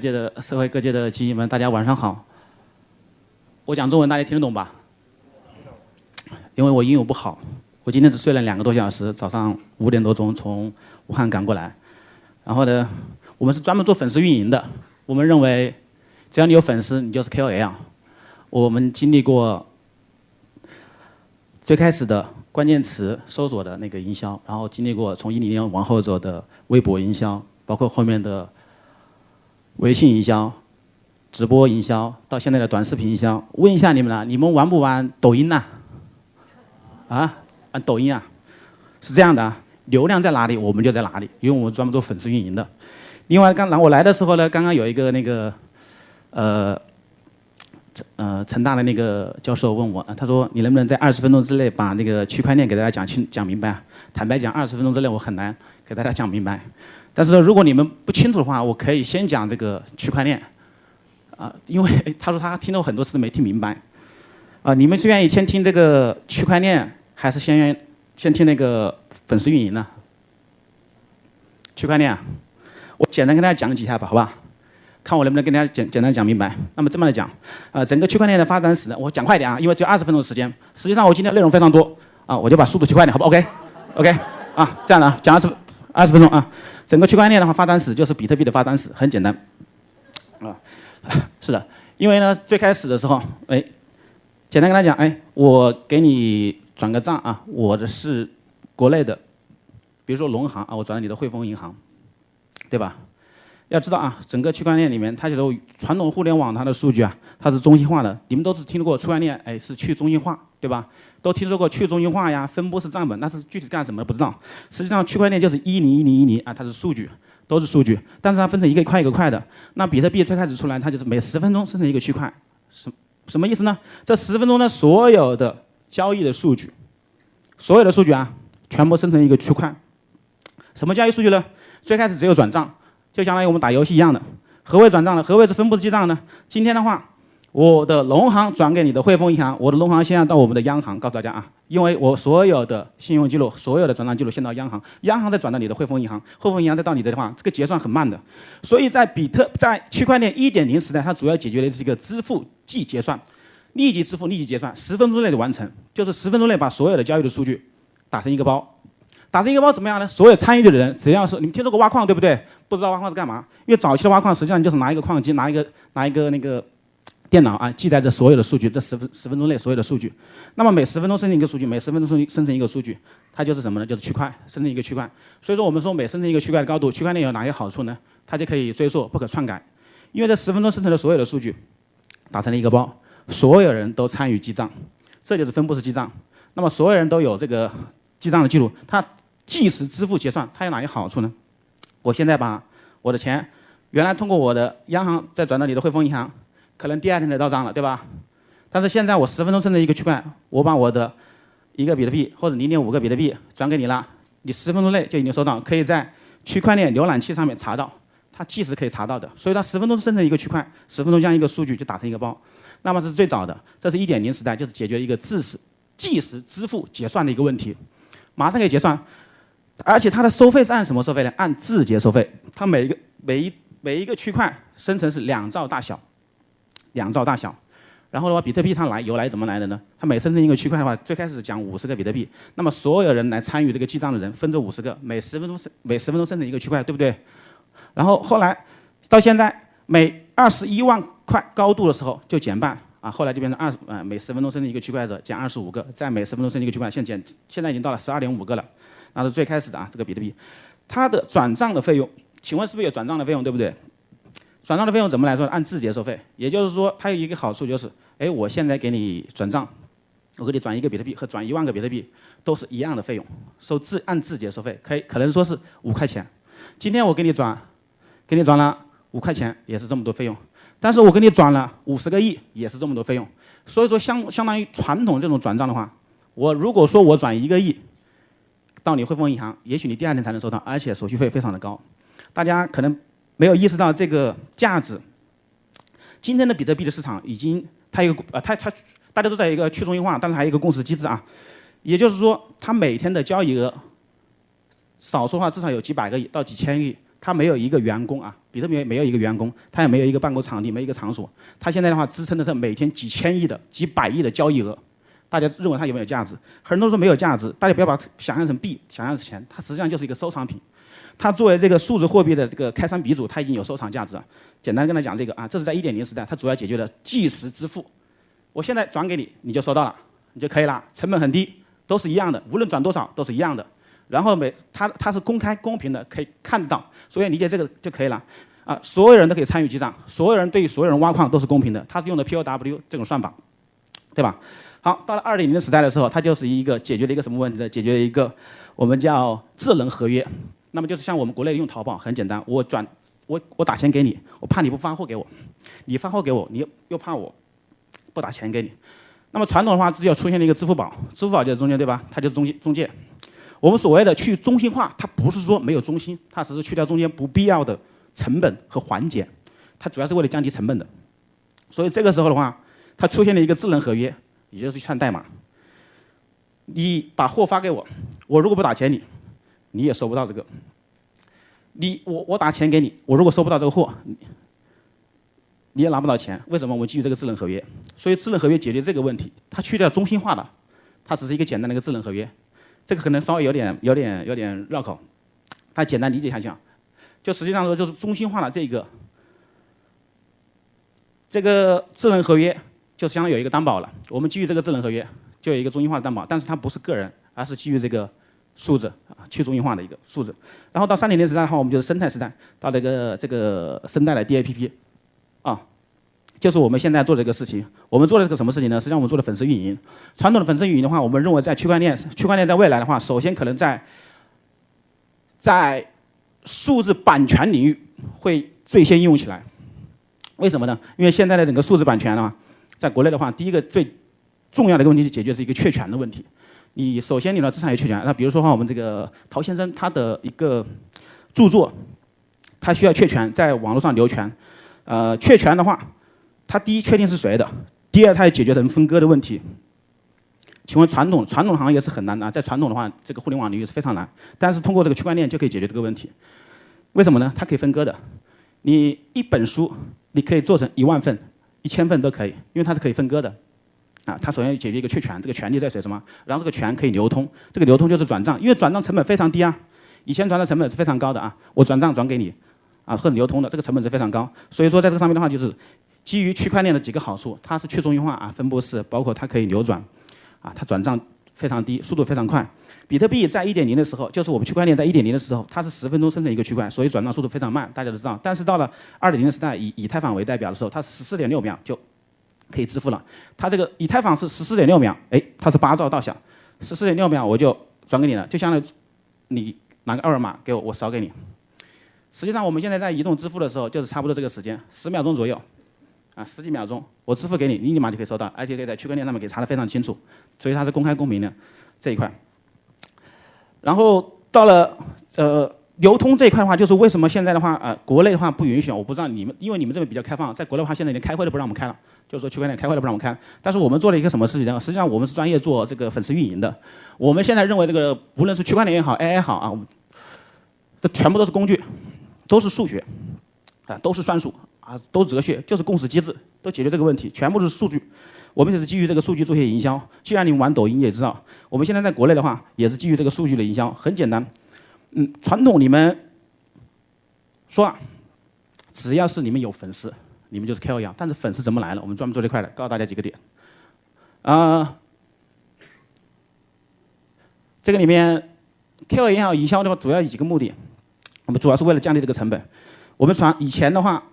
会各界的精英们，大家晚上好。我讲中文大家听得懂吧？因为我英语不好，我今天只睡了2个多小时，早上5点多钟从武汉赶过来。然后呢，我们是专门做粉丝运营的。我们认为，只要你有粉丝，你就是 KOL。我们经历过最开始的关键词搜索的那个营销，然后经历过从10年往后走的微博营销，包括后面的微信营销、直播营销，到现在的短视频营销。问一下你们了，你们玩不玩抖音呢？啊，玩抖音啊？是这样的啊，流量在哪里，我们就在哪里，因为我们专门做粉丝运营的。另外，我来的时候呢，刚刚有一个那个成大的那个教授问我，他说你能不能在20分钟之内把那个区块链给大家讲明白啊？坦白讲，20分钟之内我很难给大家讲明白。但是呢，如果你们不清楚的话，我可以先讲这个区块链，因为他说他听了很多次没听明白，你们是愿意先听这个区块链，还是先听那个粉丝运营呢？区块链啊，我简单跟大家讲几下吧，好吧？看我能不能跟大家简单讲明白。那么这么来讲，整个区块链的发展史呢，我讲快点啊，因为只有20分钟的时间。实际上我今天内容非常多啊，我就把速度提快点，好不好 ？OK， 啊，这样的讲20分钟啊。整个区块链的话，发展史就是比特币的发展史，很简单啊。是的，因为呢，最开始的时候，简单跟他讲，我给你转个账啊，我的是国内的，比如说农行啊，我转到你的汇丰银行，对吧？要知道啊，整个区块链里面，它就是传统互联网它的数据啊，它是中心化的。你们都是听说过区块链，是去中心化，对吧？都听说过去中心化呀，分布式账本，但是具体干什么不知道。实际上，区块链就是101010啊，它是数据，都是数据，但是它分成一个块一个块的。那比特币最开始出来，它就是每10分钟生成一个区块，什么意思呢？这10分钟的所有的交易的数据，所有的数据啊，全部生成一个区块。什么交易数据呢？最开始只有转账。就相当于我们打游戏一样的，何谓转账呢？何谓是分布式记账呢？今天的话，我的农行转给你的汇丰银行，我的农行现在到我们的央行，告诉大家啊，因为我所有的信用记录、所有的转账记录先到央行，央行再转到你的汇丰银行，汇丰银行再到你的话，这个结算很慢的。所以在区块链1.0时代，它主要解决的是一个支付即结算，立即支付、立即结算，10分钟内的完成，就是10分钟内把所有的交易的数据打成一个包。打成一个包怎么样呢？所有参与的人，只要是你们听说过挖矿对不对？不知道挖矿是干嘛？因为早期的挖矿实际上就是拿一个矿机，拿一个那个电脑啊，记载着所有的数据，这十分钟内所有的数据。那么每10分钟生成一个数据，每10分钟生成一个数据，它就是什么呢？就是区块，生成一个区块。所以说我们说每生成一个区块的高度，区块链有哪些好处呢？它就可以追溯，不可篡改。因为这10分钟生成的所有的数据打成了一个包，所有人都参与记账，这就是分布式记账。那么所有人都有这个记账的记录，它即时支付结算，它有哪些好处呢？我现在把我的钱原来通过我的央行再转到你的汇丰银行，可能第2天才到账了，对吧？但是现在我10分钟生成一个区块，我把我的1个比特币或者0.5个比特币转给你了，你10分钟内就已经收到，可以在区块链浏览器上面查到，它即时可以查到的。所以它10分钟生成一个区块，10分钟将一个数据就打成一个包。那么这是最早的，这是1.0时代，就是解决一个即时支付结算的一个问题，马上可以结算。而且它的收费是按什么收费呢？按字节收费。它每一个区块生成是2兆大小，2兆大小。然后的话，比特币它由来怎么来的呢？它每生成一个区块的话，最开始讲50个比特币，那么所有人来参与这个记账的人分这50个，每10分钟生成一个区块，对不对？然后后来到现在每21万块高度的时候就减半啊，后来就变成每10分钟生成一个区块的减25个，再每10分钟生成一个区块，现在已经到了12.5个了。那是最开始的啊，这个比特币，它的转账的费用，请问是不是有转账的费用，对不对？转账的费用怎么来说？按字节收费，也就是说，它有一个好处就是，哎，我现在给你转账，我给你转1个比特币和转1万个比特币都是一样的费用，按字节收费，可能说是5块钱。今天我给你转了5块钱，也是这么多费用，但是我给你转了50个亿，也是这么多费用。所以说相当于传统这种转账的话，我如果说我转1个亿到你汇丰银行，也许你第2天才能收到，而且手续费非常的高。大家可能没有意识到这个价值。今天的比特币的市场已经，大家都在一个去中心化，但是还有一个共识机制啊，也就是说，它每天的交易额，少说话至少有几百个亿到几千亿，它没有一个员工啊，比特币没有一个员工，它也没有一个办公场地，没有一个场所，它现在的话支撑的是每天几千亿的、几百亿的交易额。大家认为它有没有价值？很多人说没有价值，大家不要把它想象成币，想象成钱，它实际上就是一个收藏品。它作为这个数字货币的这个开山鼻祖，它已经有收藏价值了。简单跟他讲这个啊，这是在1.0时代，它主要解决了即时支付。我现在转给你，你就收到了，你就可以了，成本很低，都是一样的，无论转多少都是一样的。然后它是公开公平的，可以看得到，所以理解这个就可以了。啊，所有人都可以参与记账，所有人对于所有人挖矿都是公平的。它是用的 POW 这种算法，对吧？好，到了2.0的时代的时候，它就是解决了一个什么问题呢？解决了一个我们叫智能合约。那么就是像我们国内用淘宝很简单，我打钱给你，我怕你不发货给我，你发货给我，你又怕我不打钱给你。那么传统的话，只有出现了一个支付宝，支付宝就是中间，对吧？它就是中介。我们所谓的去中心化，它不是说没有中心，它只是去掉中间不必要的成本和环节，它主要是为了降低成本的。所以这个时候的话，它出现了一个智能合约，也就是串代码。你把货发给我，我如果不打钱你也收不到这个。我打钱给你，我如果收不到这个货，你也拿不到钱。为什么？我们基于这个智能合约，所以智能合约解决这个问题，它去掉中心化的，它只是一个简单的一个智能合约。这个可能稍微有点绕口，大家简单理解一下讲，就实际上说就是中心化的这个智能合约，就相当于有一个担保了。我们基于这个智能合约，就有一个中心化的担保，但是它不是个人，而是基于这个数字啊，去中心化的一个数字。然后到3.0时代的话，我们就是生态时代，到了这个生态的 DAPP， 啊，就是我们现在做的这个事情。我们做的这个什么事情呢？实际上我们做的粉丝运营。传统的粉丝运营的话，我们认为在区块链在未来的话，首先可能在数字版权领域会最先应用起来。为什么呢？因为现在的整个数字版权的话，在国内的话，第一个最重要的一个问题是解决是一个确权的问题。你首先你的资产有确权，那比如说我们这个陶先生他的一个著作，他需要确权在网络上流传。确权的话，它第一确定是谁的，第二它也解决人分割的问题。请问传统行业是很难的，在传统的话，这个互联网领域是非常难，但是通过这个区块链就可以解决这个问题。为什么呢？它可以分割的。你一本书你可以做成1万份、1000份都可以，因为它是可以分割的。啊，它首先解决一个缺权，这个权利在谁什么，然后这个权可以流通，这个流通就是转账，因为转账成本非常低啊，以前转账成本是非常高的啊，我转账转给你，啊，和流通的这个成本是非常高，所以说在这个上面的话，就是基于区块链的几个好处，它是去中心化啊，分布式，包括它可以流转，啊，它转账非常低，速度非常快。比特币在1.0的时候，就是我们区块链在1.0的时候，它是10分钟生成一个区块，所以转账速度非常慢，大家都知道。但是到了2.0的时代，以以太坊为代表的时候，它是14.6秒就可以支付了。它这个以太坊是14.6秒，哎，它是8兆到小，14.6秒我就转给你了，就相当于你拿个二维码给我，我扫给你。实际上我们现在在移动支付的时候，就是差不多这个时间，10秒钟左右，啊，10几秒钟，我支付给你，你立马就可以收到，而且可以在区块链上面给查得非常清楚，所以它是公开公平的这一块。然后到了流通这一块的话，就是为什么现在的话国内的话不允许，我不知道你们，因为你们这边比较开放，在国内的话现在连开会都不让我们开了，就是说区块链开会都不让我们开。但是我们做了一个什么事情呢？实际上我们是专业做这个粉丝运营的，我们现在认为这个无论是区块链也好 ，AI 好啊，这全部都是工具，都是数学，啊，都是算术啊，都是哲学，就是共识机制，都解决这个问题，全部是数据。我们也是基于这个数据做些营销。既然你们玩抖音也知道，我们现在在国内的话，也是基于这个数据的营销，很简单。传统你们说啊，只要是你们有粉丝，你们就是 KOL。但是粉丝怎么来的？我们专门做这块的，告诉大家几个点。这个里面 KOL 也好，营销的话，主要有几个目的。我们主要是为了降低这个成本。我们以前的话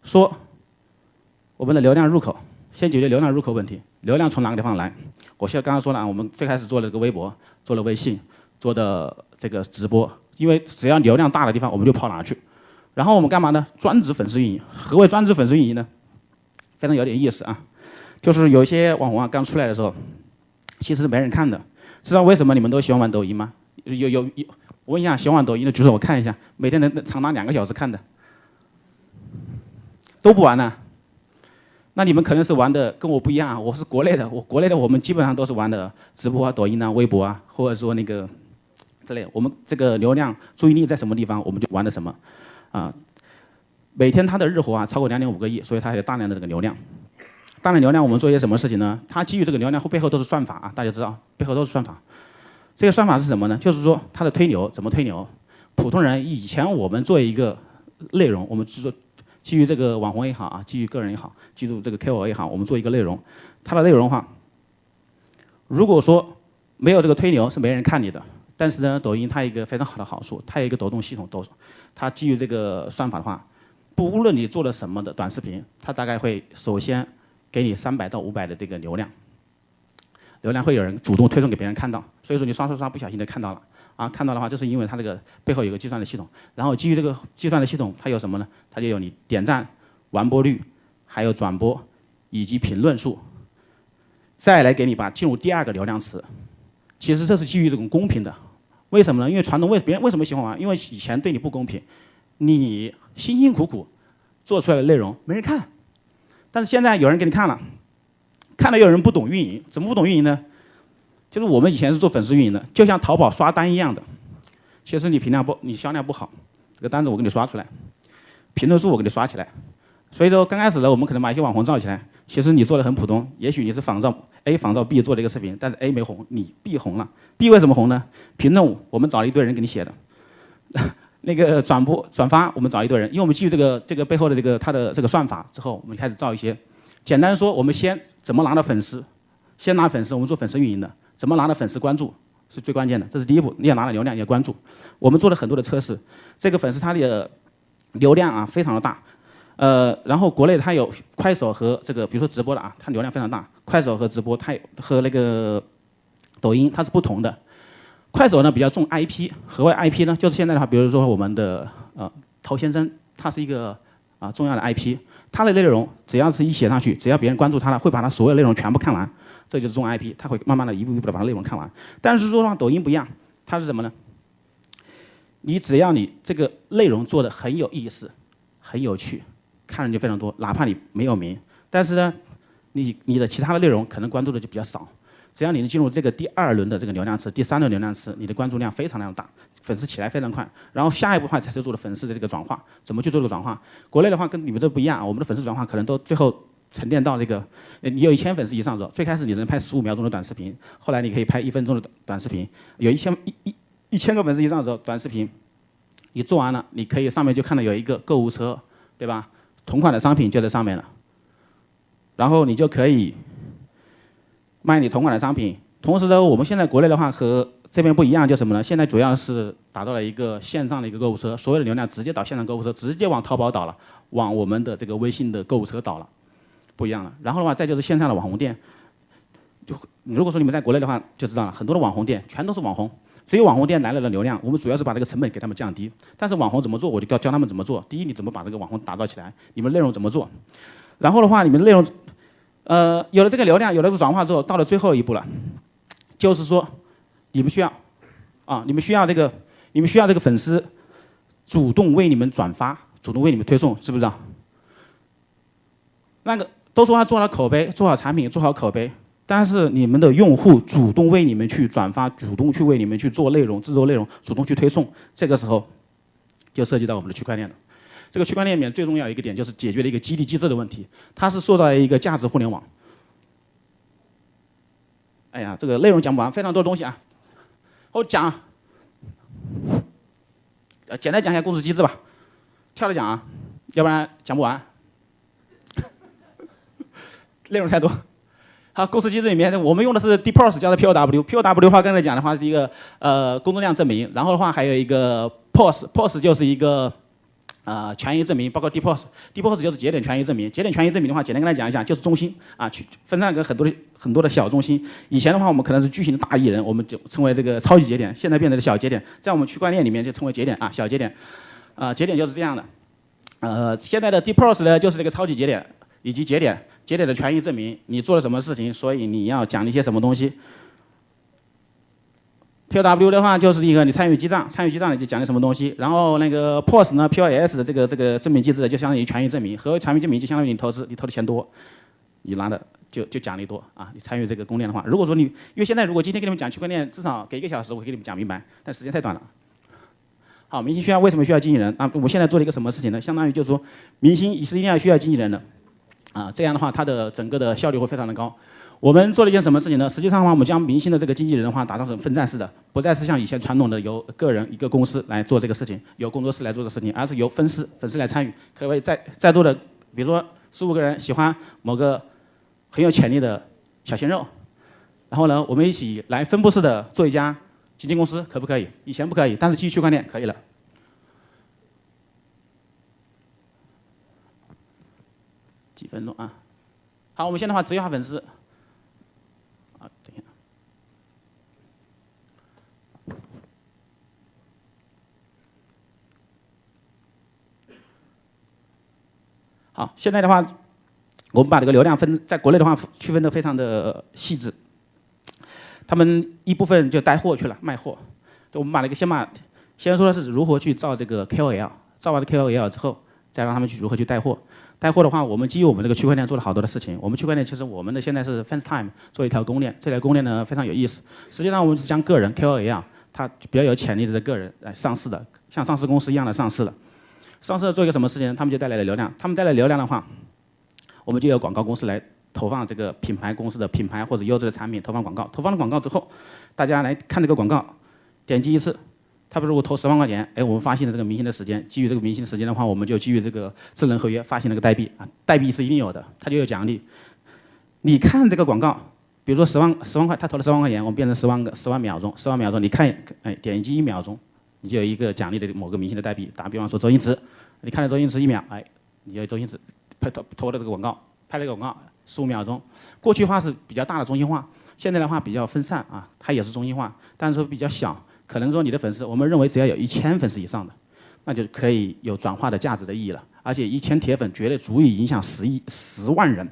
说，我们的流量入口。先解决流量入口问题，流量从哪个地方来？我现在刚刚说了啊，我们最开始做了这个微博，做了微信，做的这个直播，因为只要流量大的地方，我们就跑哪去。然后我们干嘛呢？专职粉丝运营。何谓专职粉丝运营呢？非常有点意思啊，就是有一些网红啊，刚出来的时候，其实是没人看的。知道为什么你们都喜欢玩抖音吗？有，我问一下，喜欢玩抖音的举手，我看一下，每天能长达2个小时看的，都不玩呢。那你们可能是玩的跟我不一样啊，我是国内的，国内的我们基本上都是玩的直播啊、抖音啊、微博啊，或者说那个之类，我们这个流量注意力在什么地方，我们就玩的什么，啊，每天它的日活啊超过2.5个亿，所以它有大量的这个流量。大量流量我们做一些什么事情呢？它基于这个流量背后都是算法啊，大家知道背后都是算法。这个算法是什么呢？就是说它的推流怎么推流。普通人以前我们做一个内容，我们制作。基于这个网红也好啊，基于个人也好，基于这个 KOL 也好，我们做一个内容，它的内容的话，如果说没有这个推流是没人看你的。但是呢，抖音它有一个非常好的好处，它有一个抖动系统，它基于这个算法的话，无论你做了什么的短视频，它大概会首先给你300到500的这个流量，流量会有人主动推送给别人看到，所以说你刷不小心的看到了。啊，看到的话，就是因为它这个背后有个计算的系统，然后基于这个计算的系统，它有什么呢？它就有你点赞、完播率，还有转播以及评论数，再来给你进入第2个流量池。其实这是基于这种公平的，为什么呢？因为传统别人为什么喜欢玩？因为以前对你不公平，你辛辛苦苦做出来的内容没人看，但是现在有人给你看了，看了又有人不懂运营，怎么不懂运营呢？就是我们以前是做粉丝运营的，就像淘宝刷单一样的。其实你销量不好，这个单子我给你刷出来，评论数我给你刷起来。所以说刚开始呢，我们可能把一些网红造起来，其实你做的很普通，也许你是仿照 A 仿照 B 做的一个视频，但是 A 没红，你 B 红了。B 为什么红呢？评论我们找了一堆人给你写的，那个转发我们找一堆人，因为我们基于这个背后的它的这个算法之后，我们开始造一些。简单说，我们先怎么拿到粉丝？先拿粉丝，我们做粉丝运营的。怎么拿到粉丝关注是最关键的，这是第一步。你要拿到流量，也关注。我们做了很多的测试，这个粉丝它的流量啊非常的大，然后国内它有快手和这个，比如说直播的啊，它流量非常大。快手和直播它和那个抖音它是不同的。快手呢比较重 IP， 何谓 IP 呢？就是现在的话，比如说我们的头先生，他是一个重要的 IP， 他的内容只要是一写上去，只要别人关注他了，会把他所有内容全部看完。这就是重 IP， 它会慢慢的一步一步的把内容看完。但是说的话，抖音不一样，它是什么呢？只要你这个内容做的很有意思、很有趣，看人就非常多，哪怕你没有名，但是呢，你的其他的内容可能关注的就比较少。只要你能进入这个第2轮的这个流量池、第3轮流量池，你的关注量非常大，粉丝起来非常快。然后下一步的话才是做的粉丝的这个转化，怎么去做这个转化？国内的话跟你们这不一样，我们的粉丝转化可能都最后沉淀到这个，你有1000粉丝以上的时候，最开始你只能拍15秒钟的短视频，后来你可以拍1分钟的短视频。有1000个粉丝以上的时候，短视频你做完了，你可以上面就看到有一个购物车，对吧？同款的商品就在上面了，然后你就可以卖你同款的商品。同时呢，我们现在国内的话和这边不一样，就是什么呢？现在主要是打造了一个线上的一个购物车，所有的流量直接导线上购物车，直接往淘宝导了，往我们的这个微信的购物车导了，不一样了。然后的话，再就是线上的网红店，如果说你们在国内的话，就知道了，很多的网红店全都是网红，只有网红店来了的流量，我们主要是把这个成本给他们降低。但是网红怎么做，我就教他们怎么做。第一，你怎么把这个网红打造起来？你们内容怎么做？然后的话，你们内容，有了这个流量，有了这个转化之后，到了最后一步了。就是说，你们需要这个粉丝主动为你们转发，主动为你们推送，是不是啊？那个都说他做好口碑，做好产品，做好口碑，但是你们的用户主动为你们去转发，主动去为你们去做内容、制作内容，主动去推送，这个时候就涉及到我们的区块链了。这个区块链里面最重要一个点就是解决了一个激励机制的问题，它是塑造了一个价值互联网。哎呀，这个内容讲不完，非常多的东西啊。我讲，简单讲一下公司机制吧，跳着讲啊，要不然讲不完。内容太多。好，公司机制里面我们用的是 DPoS 加的 POW。POW 的话，刚才讲的话是一个工作量证明，然后的话还有一个 POS 就是一个权益证明，包括 DPoS 就是节点权益证明。节点权益证明的话，简单跟大家讲一下，就是中心啊，去分散给很多的小中心。以前的话，我们可能是巨型的大艺人，我们就称为这个超级节点，现在变成了小节点，在我们区块链里面就称为节点啊，小节点。节点就是这样的。现在的 DPoS 呢，就是这个超级节点以及节点的权益证明，你做了什么事情，所以你要奖励一些什么东西。POW 的话就是一个你参与记账你就奖励什么东西，然后那个 POS 呢 ，POS 的这个证明机制就相当于权益证明，和权益证明就相当于你投资，你投的钱多，你拿的就奖励多啊。你参与这个公链的话，如果说因为现在如果今天给你们讲区块链，至少给1个小时，我给你们讲明白，但时间太短了。好，明星为什么需要经纪人？我现在做了一个什么事情呢？相当于就是说，明星是一定要需要经纪人的，这样的话，它的整个的效率会非常的高。我们做了一件什么事情呢？实际上的话，我们将明星的这个经纪人的话打造成分站式的，不再是像以前传统的由个人一个公司来做这个事情，由工作室来做这个事情，而是由粉丝来参与。可谓在座的，比如说15个人喜欢某个很有潜力的小鲜肉，然后呢，我们一起来分布式的做一家经纪公司，可不可以？以前不可以，但是基于区块链可以了。几分钟啊？好，我们现在的话职业化粉丝。等一下。好，现在的话，我们把这个流量在国内的话区分得非常的细致。他们一部分就带货去了，卖货。我们把那个先说的是如何去造这个 KOL， 造完了 KOL 之后，再让他们去如何去带货。带货的话，我们基于我们这个区块链做了好多的事情。我们区块链其实我们的现在是 FaceTime 做一条公链，这条公链呢非常有意思。实际上我们是将个人 KOL， 他比较有潜力的个人来上市的，像上市公司一样的上市了。上市做一个什么事情？他们就带来了流量。他们带来流量的话，我们就有广告公司来投放这个品牌公司的品牌或者优质的产品投放广告。投放了广告之后，大家来看这个广告，点击一次。他们如果投10万块钱，我们发现了这个明星的时间，基于这个明星的时间的话，我们就基于这个智能合约发行了个代币啊，代币是一定有的，它就有奖励。你看这个广告，比如说10万块，他投了10万块钱，我们变成10万秒钟，10万秒钟，你看，点击1秒钟，你就有一个奖励的某个明星的代币。打比方说周星驰，你看了周星驰1秒，你就周星驰投了这个广告，拍了个广告15秒钟。过去的话是比较大的中心化，现在的话比较分散啊，它也是中心化，但是说比较小。可能说你的粉丝，我们认为只要有1000粉丝以上的，那就可以有转化的价值的意义了。而且1000铁粉绝对足以影响10万人，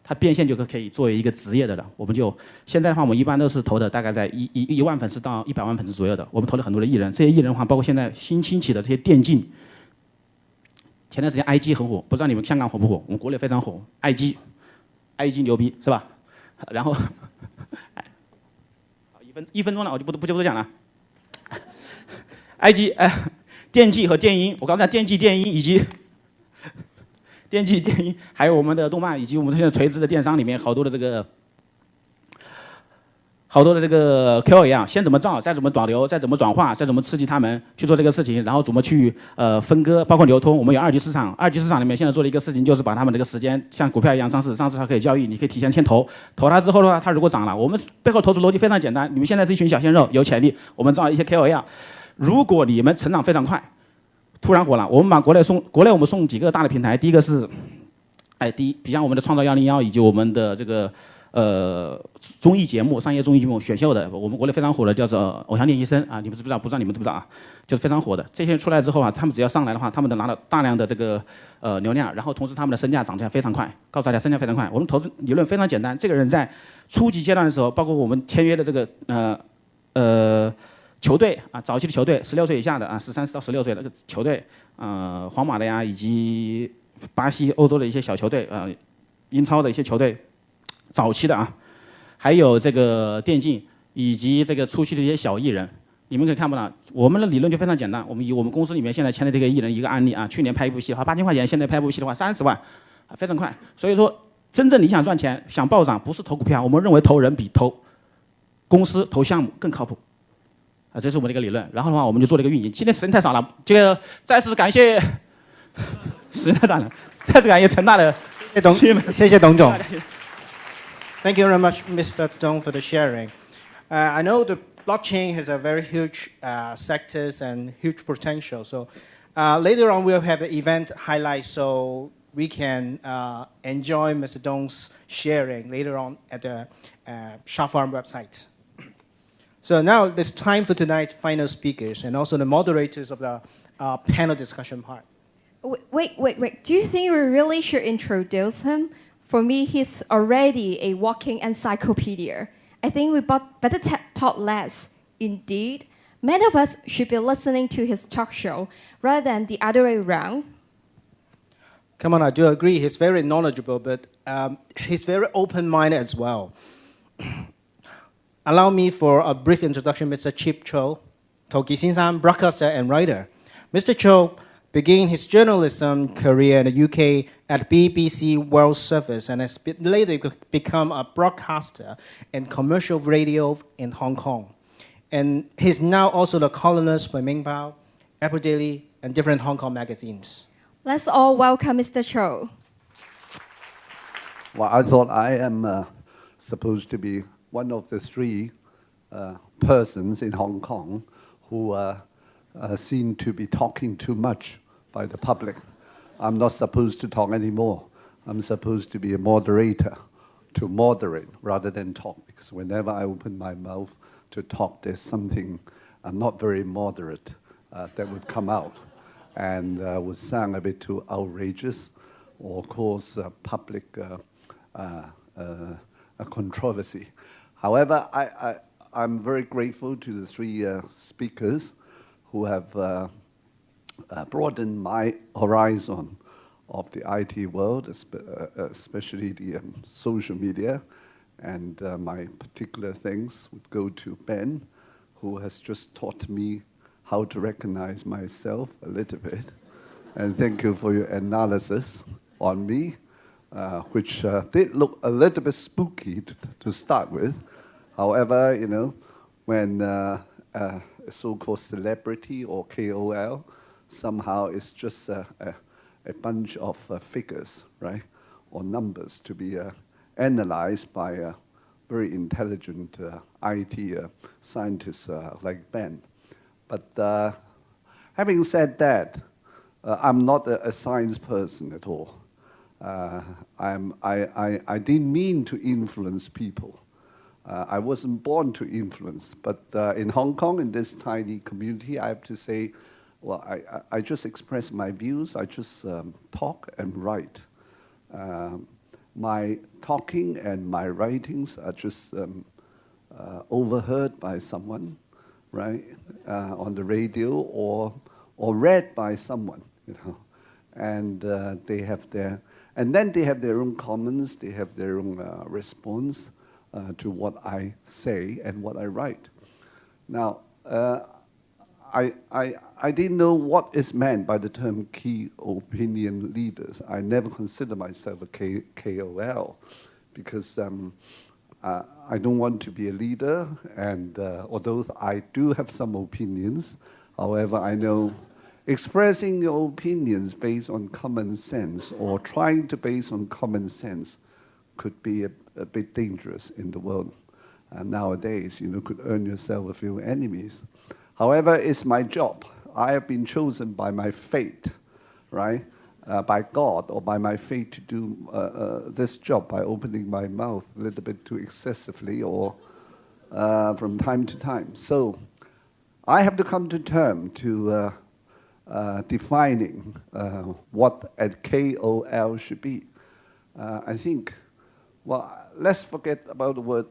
它变现就可以作为一个职业的了。我们就现在的话，我们一般都是投的大概在1万粉丝到100万粉丝左右的。我们投了很多的艺人，这些艺人的话，包括现在新兴起的这些电竞。前段时间 IG 很火，不知道你们香港火不火？我们国内非常火 ，IG 牛逼是吧？然后1分钟了，我就不多讲了。IG 电技和电音，我刚才电技、电音以及电竞、电音，还有我们的动漫，以及我们现在垂直的电商里面好多的这个。好多的这个 KOL 一样，先怎么造，再怎么导流，再怎么转化，再怎么刺激他们去做这个事情，然后怎么去分割，包括流通。我们有二级市场，二级市场里面现在做的一个事情就是把他们这个时间像股票一样上市，上市它可以交易，你可以提前先投，投它之后的话，它如果涨了，我们背后投资逻辑非常简单，你们现在是一群小鲜肉，有潜力，我们造一些 KOL，如果你们成长非常快，突然火了，我们把国内我们送几个大的平台，第一个是，第一，比像我们的创造101以及我们的这个。综艺节目、商业综艺节目、选秀的，我们国内非常火的叫做《偶像练习生》啊，你们知不知道？不知道你们知不知道啊？就是非常火的。这些出来之后啊，他们只要上来的话，他们都拿了大量的这个流量，然后同时他们的身价涨得非常快。告诉大家，身价非常快。我们投资理论非常简单，这个人在初级阶段的时候，包括我们签约的这个球队啊，早期的球队，16岁以下的啊，13到16岁的球队，皇马的呀，以及巴西、欧洲的一些小球队，英超的一些球队。早期的啊，还有这个电竞以及这个初期的一些小艺人，你们可以看不到，我们的理论就非常简单。我们以我们公司里面现在签的这个艺人一个案例啊，去年拍一部戏的话8000块钱，现在拍一部戏的话30万，非常快。所以说，真正你想赚钱、想暴涨，不是投股票，我们认为投人比投公司、投项目更靠谱。这是我们的一个理论。然后的话，我们就做了一个运营。今天时间太少了，这个再次感谢时间太短了，再次感谢陈大的谢谢董总。Thank you very much, Mr. Dong, for the sharing. I know the blockchain has a very huge sectors and huge potential. So later on, we'll have the event highlights so we can enjoy Mr. Dong's sharing later on at the Shop Farm website. So now it's time for tonight's final speakers and also the moderators of the panel discussion part. Wait. Do you think we really should introduce him? For me, he's already a walking encyclopedia. I think we better talk less. Indeed, many of us should be listening to his talk show rather than the other way around. Come on, I do agree. He's very knowledgeable, but he's very open-minded as well. Allow me for a brief introduction, Mr. Chip Cho, Toki Shin-san, broadcaster and writer. Mr. Cho began his journalism career in the UK at BBC World Service and has later become a broadcaster in commercial radio in Hong Kong. And he's now also the columnist for Mingbao, Apple Daily, and different Hong Kong magazines. Let's all welcome Mr. Cho. Well, I thought I am supposed to be one of the three persons in Hong Kong who seem to be talking too much by the public. I'm not supposed to talk anymore. I'm supposed to be a moderator, to moderate rather than talk, because whenever I open my mouth to talk, there's something not very moderate that would come out and would sound a bit too outrageous or cause public a controversy. However, I'm very grateful to the three speakers who have broadened my horizon of the IT world, especially the social media. And my particular things would go to Ben, who has just taught me how to recognize myself a little bit. And thank you for your analysis on me, which did look a little bit spooky to start with. However, you know, when a so-called celebrity or KOL, somehow it's just a bunch of figures, right, or numbers to be analyzed by a very intelligent IT scientist like Ben. But having said that, I'm not a science person at all. I didn't mean to influence people. I wasn't born to influence, but in Hong Kong, in this tiny community, I have to say, well, I just express my views. I just talk and write. My talking and my writings are just overheard by someone, right, on the radio or read by someone, you know, and they have their own comments. They have their own response to what I say and what I write. Now, I didn't know what is meant by the term key opinion leaders. I never consider myself a KOL because I don't want to be a leader, and although I do have some opinions, however, I know expressing your opinions based on common sense or trying to base on common sense could be a bit dangerous in the world. And nowadays, could earn yourself a few enemies. However, it's my job. I have been chosen by my fate, right? By God or by my fate to do this job by opening my mouth a little bit too excessively or from time to time. So I have to come to terms to defining what a KOL should be. I think, well, let's forget about the word.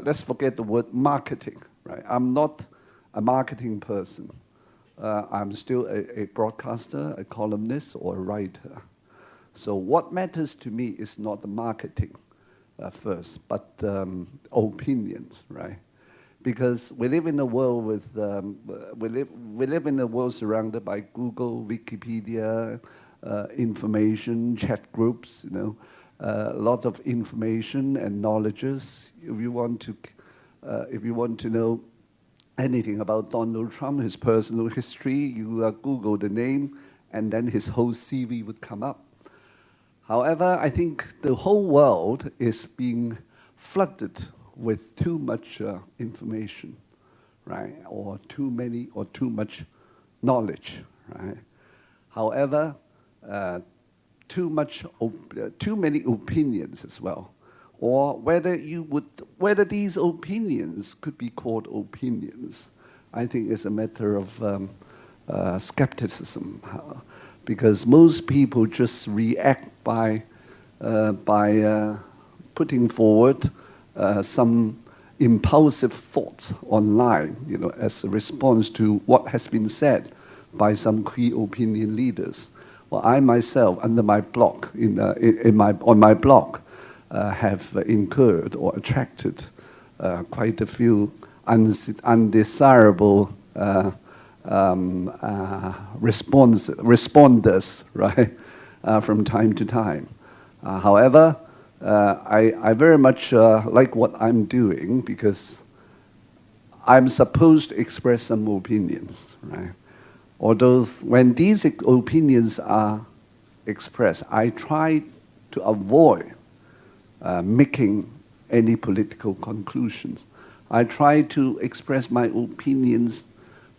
Let's forget the word marketing. Right? I'm not a marketing person. I'm still a broadcaster, a columnist, or a writer. So what matters to me is not the marketing first, but opinions, right? Because we live in a world with we live in a world surrounded by Google, Wikipedia, information, chat groups. A lot of information and knowledges. If you want to know anything about Donald Trump, his personal history, you Google the name, and then his whole CV would come up. However, I think the whole world is being flooded with too much information, right? Or too many, or too much knowledge, right? However, too many opinions as well, or whether these opinions could be called opinions, I think is a matter of skepticism, because most people just react by putting forward some impulsive thoughts online, as a response to what has been said by some key opinion leaders. Well, I myself, under my blog, on my blog, have incurred or attracted quite a few undesirable responders, right, from time to time. However, I very much like what I'm doing because I'm supposed to express some opinions, right? Although when these opinions are expressed, I try to avoid making any political conclusions. I try to express my opinions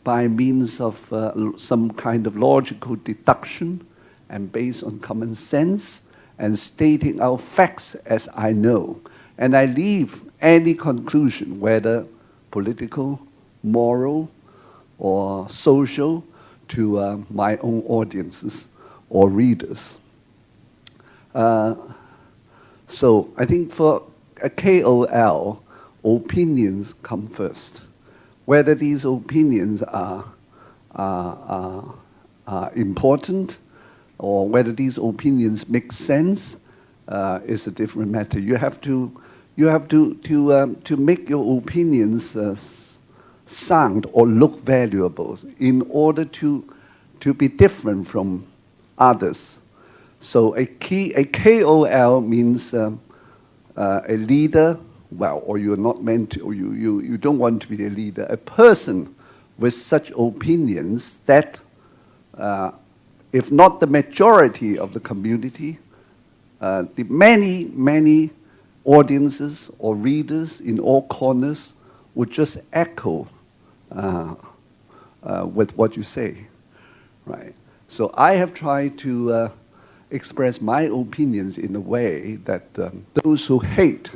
by means of some kind of logical deduction and based on common sense and stating out facts as I know. And I leave any conclusion, whether political, moral, or social, to my own audiences or readers. So I think for a KOL, opinions come first. Whether these opinions are important or whether these opinions make sense is a different matter. You have to make your opinions sound or look valuable in order to be different from others. So a KOL means a leader, well, or you're not meant to, or you don't want to be a leader, a person with such opinions that, if not the majority of the community, the many audiences or readers in all corners would just echo with what you say, right? So I have tried to express my opinions in a way that those who hate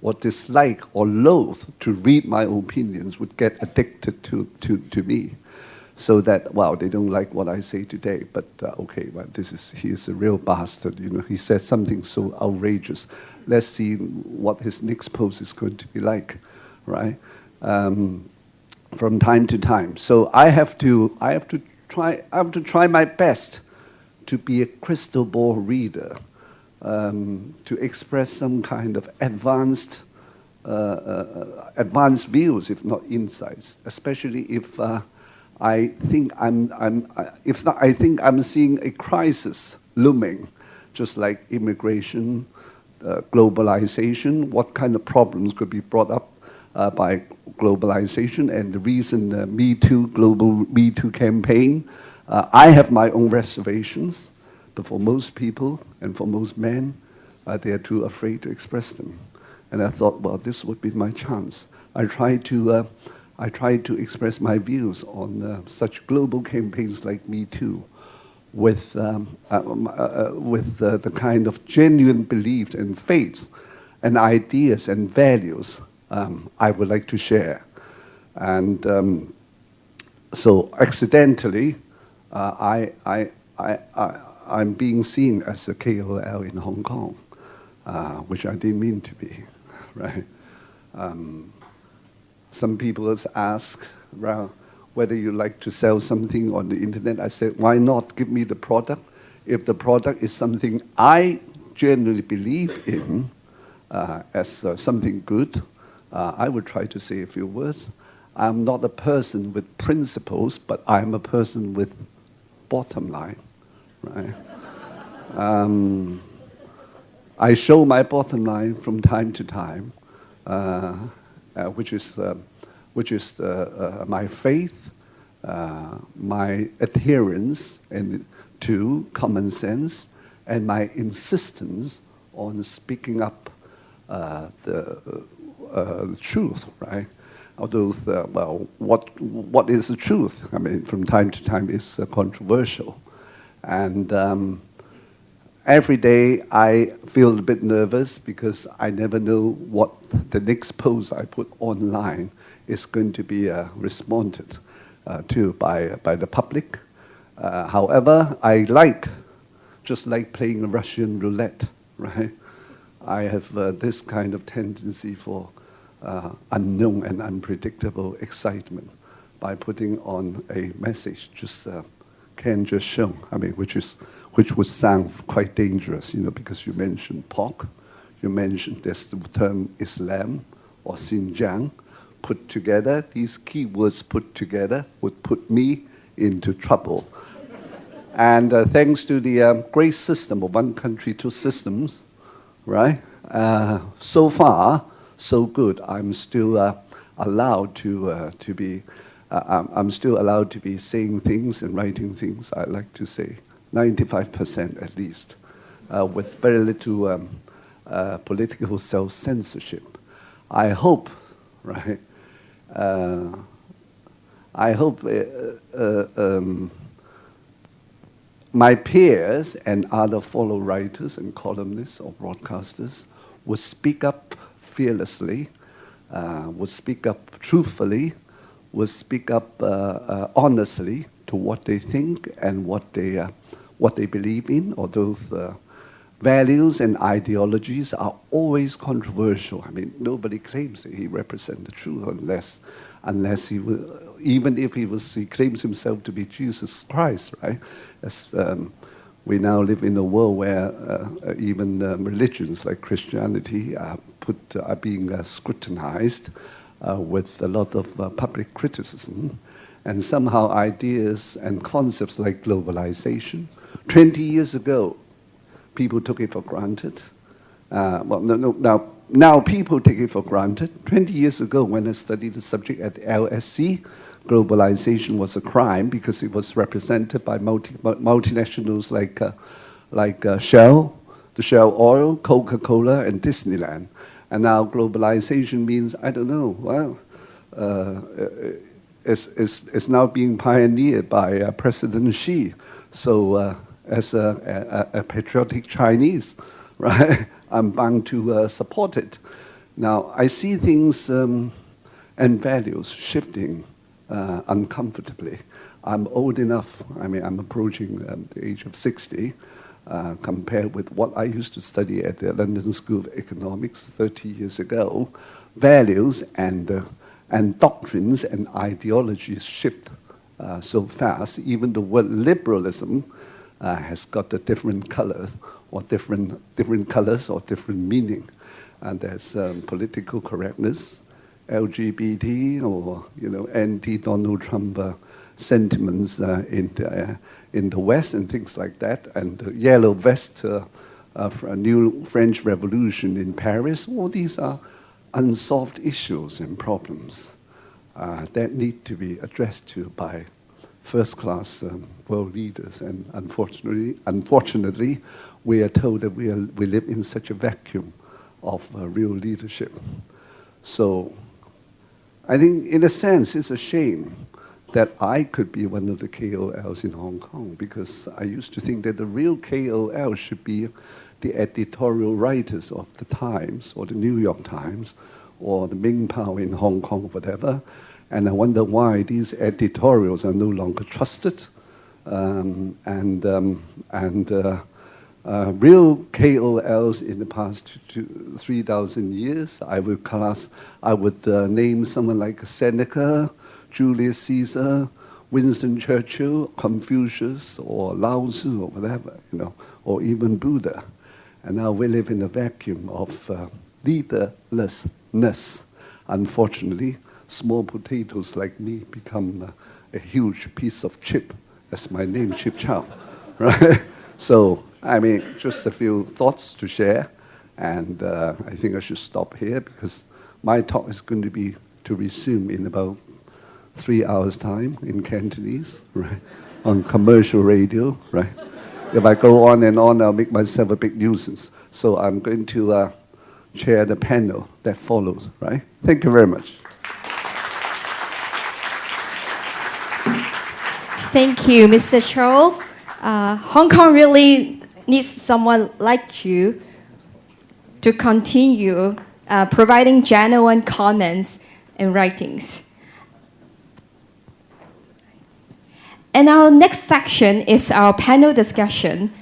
or dislike or loathe to read my opinions would get addicted to me, so that, wow, they don't like what I say today, but okay, well, he is a real bastard, he says something so outrageous. Let's see what his next post is going to be like, right? From time to time. So I have to try my best to be a crystal ball reader, to express some kind of advanced views, if not insights, especially if I think I think I'm seeing a crisis looming, just like immigration, globalization. What kind of problems could be brought up by globalization and the recent Me Too, global Me Too campaign? I have my own reservations, but for most people and for most men, they are too afraid to express them. And I thought, well, this would be my chance. I tried to express my views on such global campaigns like Me Too, with the kind of genuine belief and faith and ideas and values I would like to share. And so accidentally, I'm being seen as a KOL in Hong Kong, which I didn't mean to be, right? Some people ask whether you like to sell something on the internet. I said, why not give me the product? If the product is something I genuinely believe in as something good, I would try to say a few words. I'm not a person with principles, but I'm a person with bottom line, right? I show my bottom line from time to time, which is my faith, my adherence to common sense, and my insistence on speaking up the truth, right? Although, well, what is the truth? I mean, from time to time, it's controversial. And every day I feel a bit nervous because I never know what the next post I put online is going to be responded to by the public. However, just like playing Russian roulette, right? I have this kind of tendency for unknown and unpredictable excitement by putting on a message can just show. I mean, which would sound quite dangerous, because you mentioned pork, you mentioned there's the term Islam or Xinjiang. Put together, these keywords put together would put me into trouble. And thanks to the great system of one country, two systems, right? So far, so good. I'm still allowed to be. I'm still allowed to be saying things and writing things I like to say. 95% at least, with very little political self-censorship. I hope, right? I hope my peers and other fellow writers and columnists or broadcasters would speak up fearlessly, would speak up truthfully, would speak up honestly to what they think and what they believe in. Although values and ideologies are always controversial. I mean, nobody claims that he represents the truth unless he will, even if he claims himself to be Jesus Christ, right? As we now live in a world where even religions like Christianity are being scrutinized with a lot of public criticism, and somehow ideas and concepts like globalization, 20 years ago, people took it for granted. Now people take it for granted. 20 years ago, when I studied the subject at LSE, globalization was a crime because it was represented by multinationals like Shell, the Shell Oil, Coca-Cola, and Disneyland. And now globalization means, I don't know, well, it's now being pioneered by President Xi. So as a patriotic Chinese, right, I'm bound to support it. Now, I see things and values shifting uncomfortably. I'm old enough, I mean, I'm approaching the age of 60, compared with what I used to study at the London School of Economics 30 years ago. Values and doctrines and ideologies shift so fast. Even the word liberalism has got a different colors or different colors or different meaning. And there's political correctness, LGBT, or anti-Donald Trump sentiments in the West and things like that, and the yellow vest for a new French Revolution in Paris. All these are unsolved issues and problems that need to be addressed to by first-class world leaders. And unfortunately, we are told that we live in such a vacuum of real leadership. So I think, in a sense, it's a shame that I could be one of the KOLs in Hong Kong, because I used to think that the real KOL should be the editorial writers of the Times or the New York Times or the Ming Pao in Hong Kong, whatever. And I wonder why these editorials are no longer trusted. Real KOLs in the past 3,000 years, I would name someone like Seneca, Julius Caesar, Winston Churchill, Confucius, or Lao Tzu, or whatever, or even Buddha. And now we live in a vacuum of leaderlessness. Unfortunately, small potatoes like me become a huge piece of chip, as my name, Chip Chow, right? So, I mean, just a few thoughts to share, and I think I should stop here because my talk is going to be to resume in about 3 hours' time in Cantonese, right, on commercial radio, right? If I go on and on, I'll make myself a big nuisance. So I'm going to chair the panel that follows, right? Thank you very much. Thank you, Mr. Cho. Hong Kong really needs someone like you to continue providing genuine comments and writings. And our next section is our panel discussion.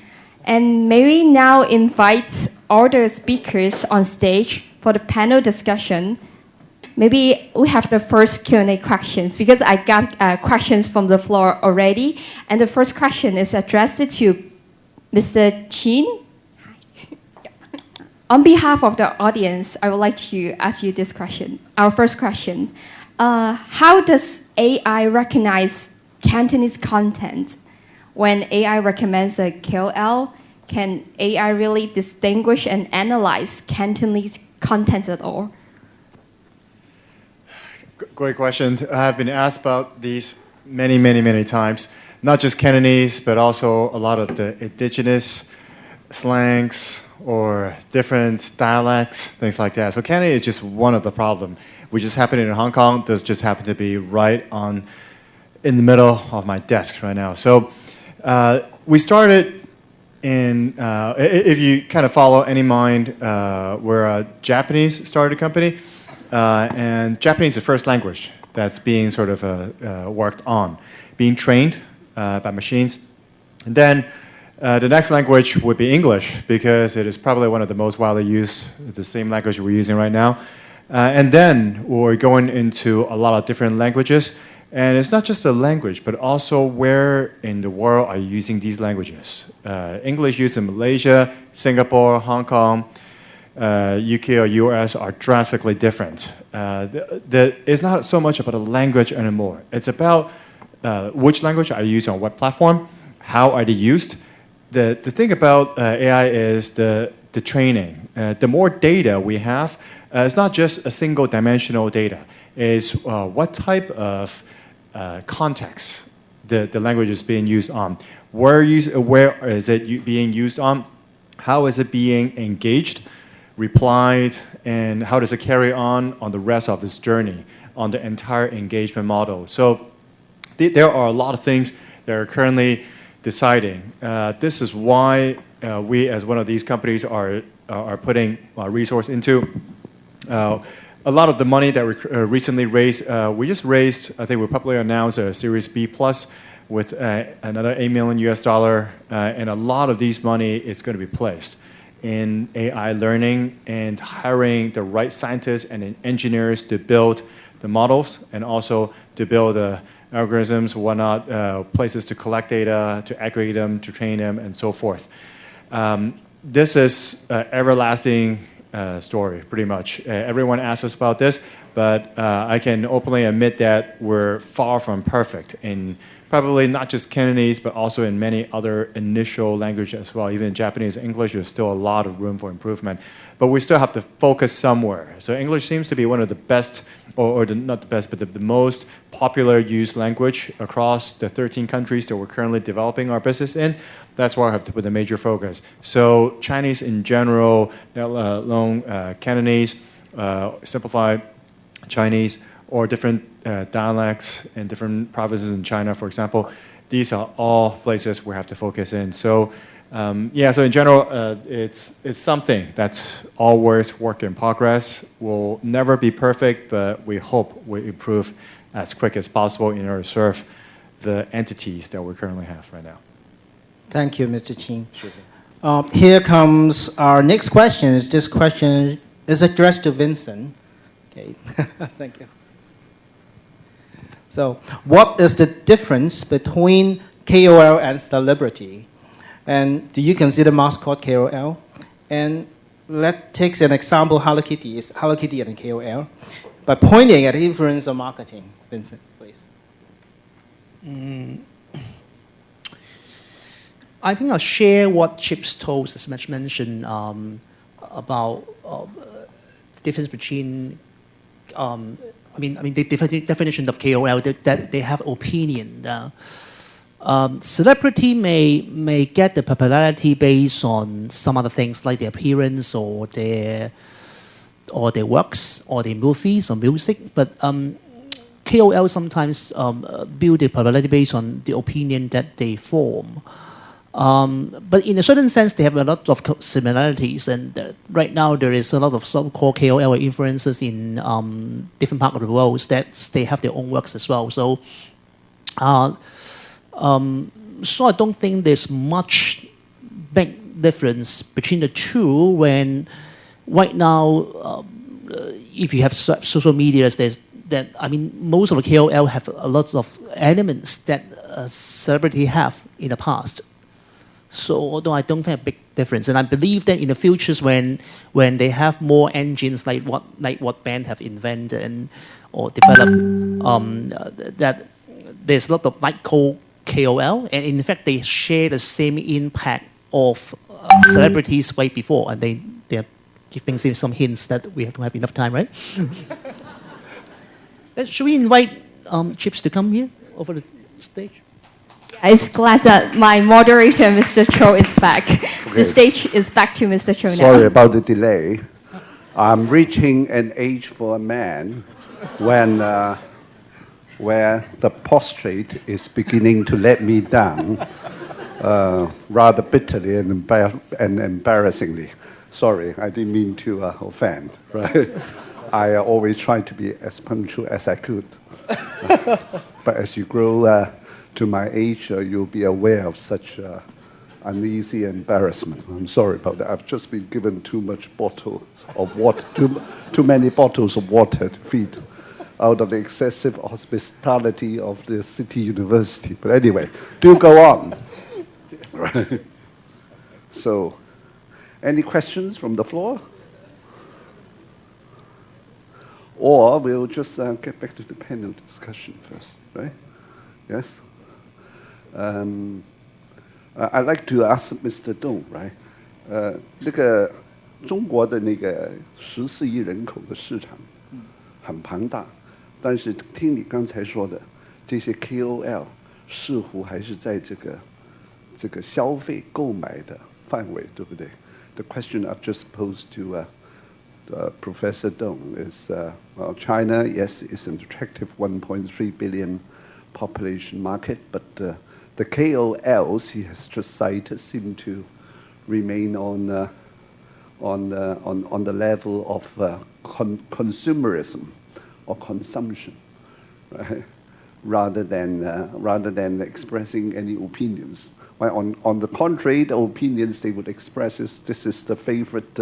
And may we now invite all the speakers on stage for the panel discussion. Maybe we have the first Q&A questions, because I got questions from the floor already. And the first question is addressed to Mr. Chin. On behalf of the audience, I would like to ask you this question. Our first question, how does AI recognize Cantonese content? When AI recommends a KOL, can AI really distinguish and analyze Cantonese content at all? Great question. I have been asked about these many times. Not just Cantonese, but also a lot of the indigenous slangs or different dialects, things like that. So Cantonese is just one of the problems, which is happening in Hong Kong. This just happened to be right in the middle of my desk right now. So we started in, if you kind of follow any mind, we're a Japanese started company. And Japanese is the first language that's being sort of worked on, being trained by machines. And then the next language would be English, because it is probably one of the most widely used, the same language we're using right now. And then we're going into a lot of different languages. And it's not just the language, but also where in the world are you using these languages. English used in Malaysia, Singapore, Hong Kong, UK or US are drastically different. It's not so much about a language anymore. It's about which language are you using on what platform, how are they used. The thing about AI is the training. The more data we have, it's not just a single dimensional data. It's what type of context the language is being used on. Where is it being used on? How is it being engaged, replied, and how does it carry on the rest of this journey, on the entire engagement model? So there are a lot of things that are currently deciding. This is why we, as one of these companies, are putting resource into. A lot of the money that we recently raised, we just raised, I think we publicly announced a Series B plus with another $8 million, and a lot of these money is going to be placed in AI learning and hiring the right scientists and engineers to build the models and also to build the algorithms, whatnot, places to collect data, to aggregate them, to train them, and so forth. This is everlasting story, pretty much. Everyone asks us about this, but I can openly admit that we're far from perfect in probably not just Cantonese, but also in many other initial languages as well. Even in Japanese and English, there's still a lot of room for improvement. But we still have to focus somewhere. So English seems to be one of the best, not the best, but the most popular used language across the 13 countries that we're currently developing our business in. That's where I have to put a major focus. So Chinese in general, let alone Cantonese, simplified Chinese, or different dialects in different provinces in China, for example. These are all places we have to focus in. So so in general, it's something that's always work in progress. We'll never be perfect, but we hope we improve as quick as possible in order to serve the entities that we currently have right now. Thank you, Mr. Qin. Here comes our next question. This question is addressed to Vincent. Okay, thank you. So, what is the difference between KOL and celebrity? And do you consider mascot KOL? And let's take an example. Hello Kitty is Hello Kitty and KOL, by pointing at influencer marketing. Vincent, please. I think I'll share what Chips told, as much mentioned, about the difference between, the definition of KOL, that they have opinion. Celebrity may get the popularity based on some other things like their appearance or their works or their movies or music, but KOL sometimes build the popularity based on the opinion that they form. But in a certain sense, they have a lot of similarities, and right now there is a lot of so-called KOL influencers in different parts of the world that they have their own works as well. So I don't think there's much big difference between the two. When right now, if you have social media, most of the KOL have a lot of elements that celebrity have in the past. So although I don't think a big difference, and I believe that in the futures when they have more engines like what band have invented or developed, that there's a lot of micro KOL, and in fact they share the same impact of celebrities way before, and they're giving some hints that we have to have enough time, right? Should we invite Chips to come here over the stage? I'm glad that my moderator, Mr. Cho, is back. Okay. The stage is back to Mr. Cho now. Sorry about the delay. I'm reaching an age for a man when where the prostrate is beginning to let me down rather bitterly and embarrassingly. Sorry, I didn't mean to offend. Right? I always try to be as punctual as I could. But as you grow to my age, you'll be aware of such uneasy embarrassment. I'm sorry about that. I've just been given too much bottles of water, too many bottles of water to feed out of the excessive hospitality of the City University. But anyway, do go on. Right. So, any questions from the floor? Or we'll just get back to the panel discussion first, right? Yes? I'd like to ask Mr. Dong, right? 那个中国的那个14亿人口的市场很庞大，但是听你刚才说的，这些 KOL 似乎还是在这个消费购买的范围，对不对？ The question I've just posed to Professor Dong is, well, China, yes, is an attractive 1.3 billion population market, but the KOLs he has just cited seem to remain on the level of consumerism or consumption, right? rather than expressing any opinions. Well, on the contrary, the opinions they would express is this is the favorite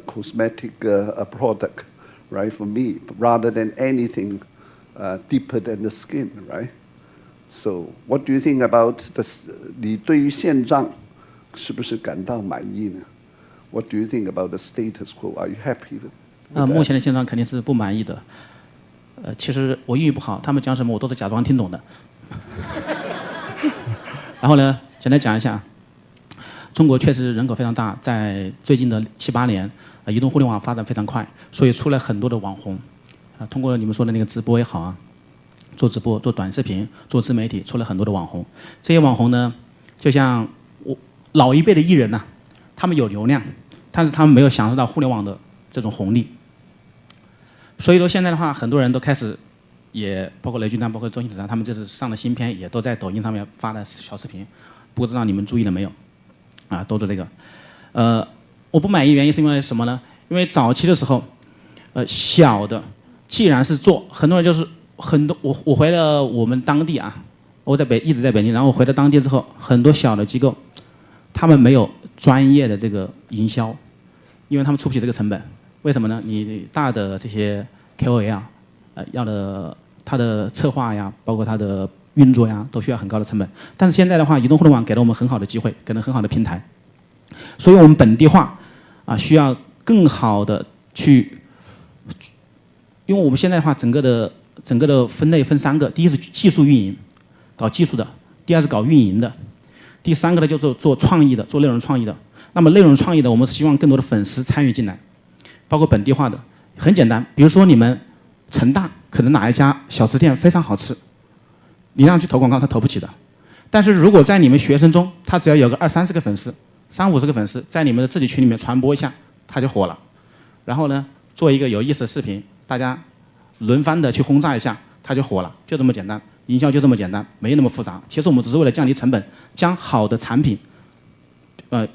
cosmetic product, right, for me, rather than anything deeper than the skin, right? So, what do you think about 你对于现状是不是感到满意呢？What do you think about the status quo? Are you happy with? 目前的现状肯定是不满意的。其实我英语不好，他们讲什么我都是假装听懂的。然后呢，简单讲一下，中国确实人口非常大，在最近的7、8年，移动互联网发展非常快，所以出来很多的网红。通过你们说的那个直播也好啊，做直播、做短视频、做自媒体，出了很多的网红。这些网红呢，就像老一辈的艺人呐，他们有流量，但是他们没有享受到互联网的这种红利。所以说现在的话，很多人都开始，也包括雷军啊，包括周星驰啊，他们这次上的新片也都在抖音上面发的小视频，不知道你们注意了没有？都做这个。我不满意原因是因为什么呢？因为早期的时候，小的既然是做，很多人就是很多，我回了我们当地啊，我一直在北京，然后我回到当地之后，很多小的机构，他们没有专业的这个营销，因为他们出不起这个成本。为什么呢？你大的这些 KOL，它的策划呀，包括它的运作呀，都需要很高的成本。但是现在的话，移动互联网给了我们很好的机会，给了很好的平台，所以我们本地化需要更好的去，因为我们现在的话，整个的分类分3个，第一是技术运营，搞技术的；第二是搞运营的；第3个呢就是做创意的，做内容创意的。那么内容创意的，我们是希望更多的粉丝参与进来。包括本地化的，很简单，比如说你们成大可能哪一家小吃店非常好吃，你让他去投广告，他投不起的。但是如果在你们学生中，他只要有个20、30个粉丝，30、50个粉丝，在你们的自己群里面传播一下，他就火了。然后呢，做一个有意思的视频，大家轮番的去轰炸一下，他就火了，就这么简单。营销就这么简单，没那么复杂。其实我们只是为了降低成本，将好的产品，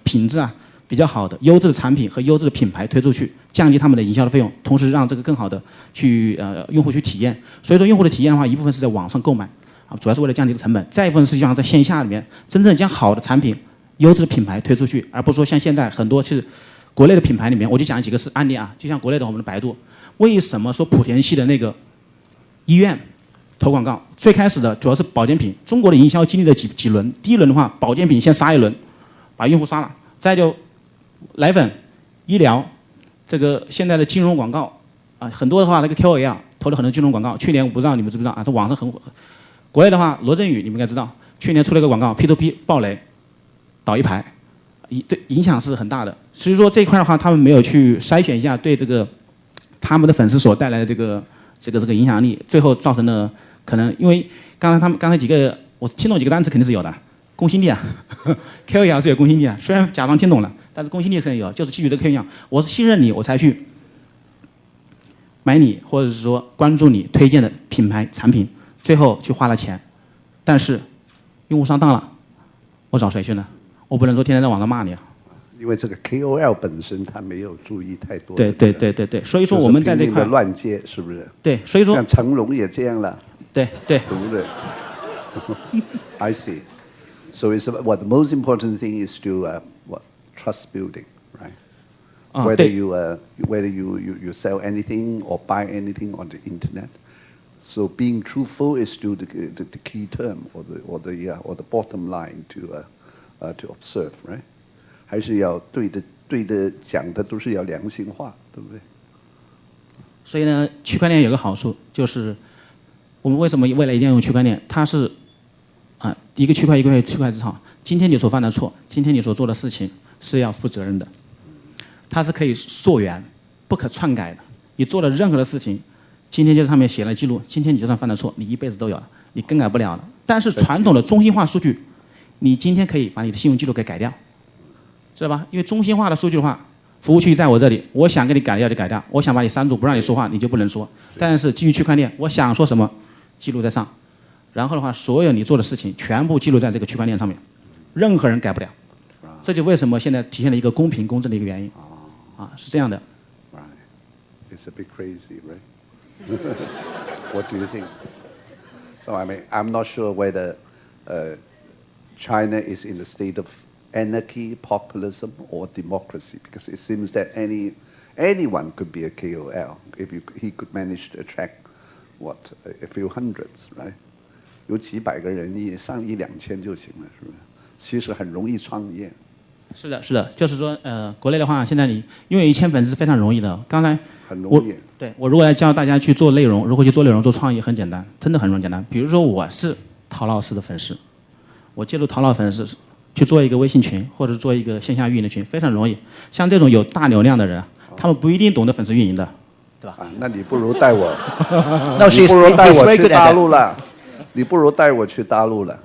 品质比较好的优质的产品和优质的品牌推出去，降低他们的营销的费用，同时让这个更好的去用户去体验。所以说用户的体验的话，一部分是在网上购买主要是为了降低成本；再一部分是希望在线下里面真正将好的产品、优质的品牌推出去，而不是说像现在很多其实国内的品牌里面，我就讲几个案例就像国内的我们的百度，为什么说莆田系的那个医院投广告？最开始的主要是保健品，中国的营销经历了几轮，第一轮的话，保健品先杀一轮，把用户杀了，再就奶粉、医疗，这个现在的金融广告很多的话，那个 KOL 投了很多金融广告。去年我不知道你们知不知道在网上很火。国内的话，罗振宇你们应该知道，去年出了一个广告 ，P2P 爆雷，倒一排，对影响是很大的。所以说这一块的话，他们没有去筛选一下对这个他们的粉丝所带来的这个影响力，最后造成了可能因为刚才几个我听懂几个单词肯定是有的。公信力KOL 是有公信力虽然假装听懂了，但是公信力肯定有，就是基于这个 KOL， 我是信任你，我才去买你，或者是说关注你推荐的品牌产品，最后去花了钱，但是用户上当了，我找谁去呢？我不能说天天在网上骂你因为这个 KOL 本身他没有注意太多。对，所以说我们在这块乱接是不是？对，所以说像成龙也这样了。对不对？I see. So it's what the most important thing is to trust building, right? Whether you sell anything or buy anything on the internet. So being truthful is still the key term or the bottom line to observe, right? 还是要对的讲的都是要良心话，对不对？所以呢，区块链有个好处就是，我们为什么未来一定要用区块链？它是一个区块之好。今天你所犯的错，今天你所做的事情是要负责任的，它是可以溯源、不可篡改的。你做的任何的事情，今天就在上面写了记录，今天你就算犯了错，你一辈子都有了，你更改不了了。但是传统的中心化数据，你今天可以把你的信用记录给改掉，知道吧？因为中心化的数据的话，服务器在我这里，我想给你改掉就改掉，我想把你删除不让你说话，你就不能说。但是基于区块链，我想说什么，记录在上。然后的话，所有你做的事情全部记录在这个区块链上面，任何人改不了。这就为什么现在体现了一个公平公正的一个原因。是这样的。Right, it's a bit crazy, right? What do you think? So I mean, I'm not sure whether China is in a state of anarchy, populism, or democracy, because it seems that anyone could be a KOL if he could manage to attract a few hundreds, right? 有几百个人上1、2千就行了，是不是？其实很容易创业。是的，是的，就是说，国内的话，现在你拥有1000粉丝非常容易的。刚才很容易。我如果要教大家去做内容，如何去做内容、做创意，很简单，真的很简单。比如说我是陶老师的粉丝，我借助陶老粉丝去做一个微信群，或者做一个线下运营的群，非常容易。像这种有大流量的人，他们不一定懂得粉丝运营的，对吧？那你不如带我， No, 你不如带 she's 我 very 去 good 大 at 陆了，你不如带我去大陆了。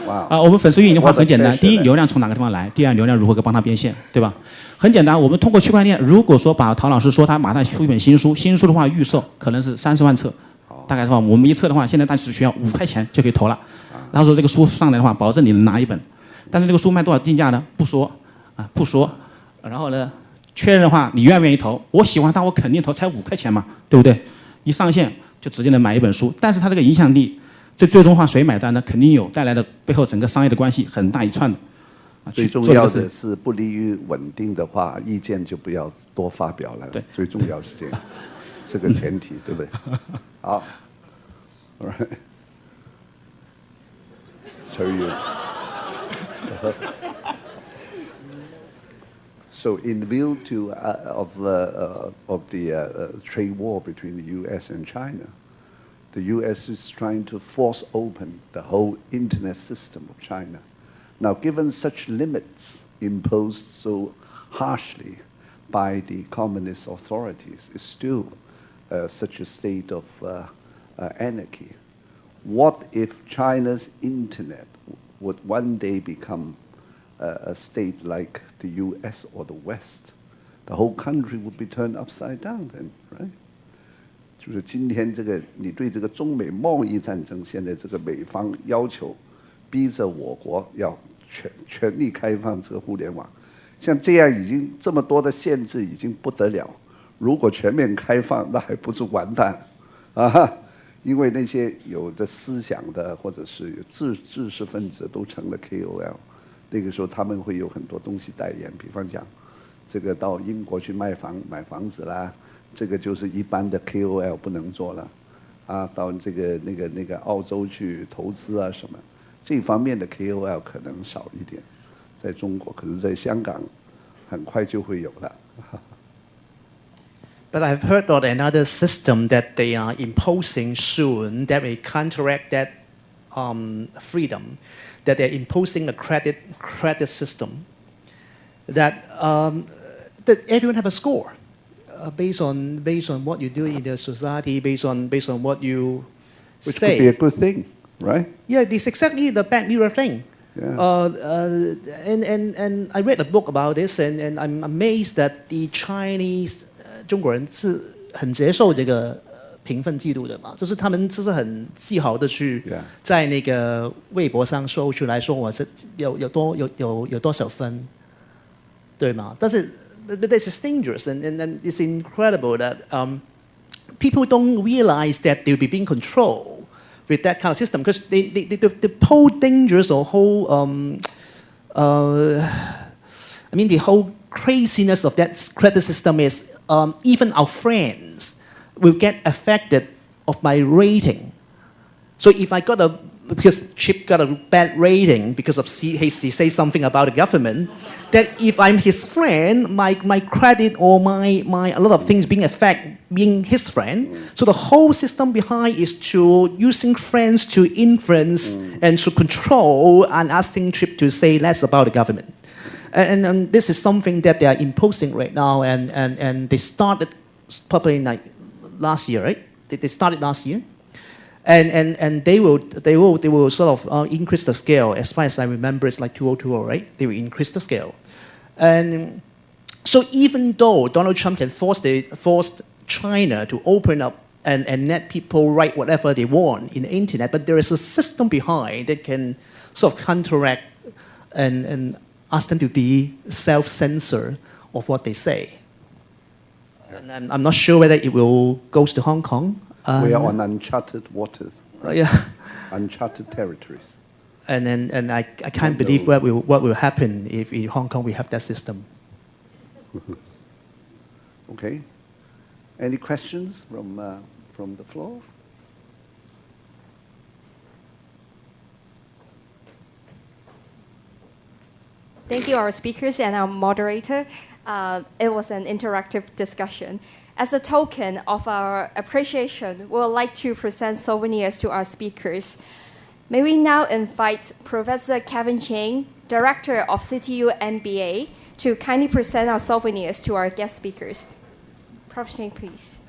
哇，我们粉丝运营的话我的很简单，第一，天使嘞流量从哪个地方来？第二，流量如何帮他变现，对吧？很简单，我们通过区块链，如果说把陶老师说他马上出一本新书，新书的话预售可能是30万册，大概的话，我们一册的话，现在但只需要5块钱就可以投了。然后说这个书上来的话，保证你能拿一本，但是这个书卖多少定价呢？不说，不说。然后呢，确认的话，你愿不愿意投？我喜欢它，我肯定投，才5块钱嘛，对不对？一上线就直接能买一本书，但是它这个影响力，最终的话谁买单呢？肯定有带来的背后整个商业的关系很大一串的。最重要的是不利于稳定的话，意见就不要多发表了。对，最重要是这样，这个前提，对不对？好 ，All right， 随缘。So, in view of the trade war between the U.S. and China, the U.S. is trying to force open the whole internet system of China. Now, given such limits imposed so harshly by the communist authorities, it's still such a state of anarchy. What if China's internet would one day become a state like the U.S. or the West? The whole country would be turned upside down then, right? 就是今天这个，你对这个中美贸易战争，现在这个美方要求，逼着我国要全力开放这个互联网，像这样已经这么多的限制，已经不得了。如果全面开放，那还不是完蛋啊？因为那些有的思想的或者是有知识分子都成了 KOL， 那个时候他们会有很多东西代言，比方讲，这个到英国去买房子啦。这个就是一般的 KOL 不能做了，到这个那个澳洲去投资啊什么，这方面的 KOL 可能少一点，在中国，可是在香港很快就会有了。But I've heard of another system that they are imposing soon that will counteract that freedom, that they're imposing a credit system that everyone have a score. Based on what you do in the society, based on what you Which say. could be a good thing, right? Yeah, it's exactly the back mirror thing. Yeah. And I read a book about this, and I'm amazed that the Chinese 中国人是很接受这个评分记录的嘛，就是他们就是很自豪的去在那个微博上说出来说我是有多少分，对吗？但是 this is dangerous, and it's incredible that people don't realize that they'll be being controlled with that kind of system, because the whole dangerous or whole, I mean, the whole craziness of that credit system is even our friends will get affected of my rating. So if I got because Chip got a bad rating because of he says something about the government, that if I'm his friend, my credit or my a lot of things being affected being his friend. So the whole system behind is to using friends to influence and to control and asking Chip to say less about the government. And this is something that they are imposing right now, and they started probably like last year, right? They started last year. And they will sort of increase the scale. As far as I remember, it's like 2020, right? They will increase the scale. And so even though Donald Trump can force China to open up and let people write whatever they want in the internet, but there is a system behind that can sort of counteract and ask them to be self-censor of what they say. And I'm not sure whether it will go to Hong Kong. We are on uncharted waters. Yeah. Uncharted territories. And I can't believe what will happen if in Hong Kong we have that system. Okay. Any questions from the floor? Thank you, our speakers and our moderator. It was an interactive discussion. As a token of our appreciation, we would like to present souvenirs to our speakers. May we now invite Professor Kevin Chang, Director of CTU MBA, to kindly present our souvenirs to our guest speakers. Prof. Chang, please.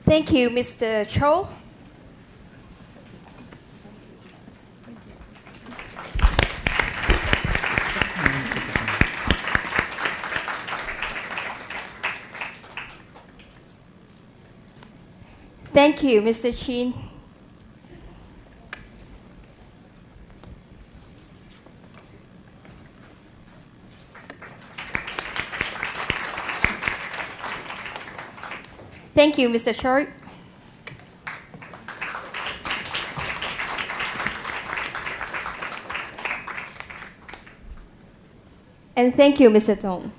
Thank you, Mr. Cho. Thank you, Mr. Chin. Thank you, Mr. Choi. And thank you, Mr. Dong.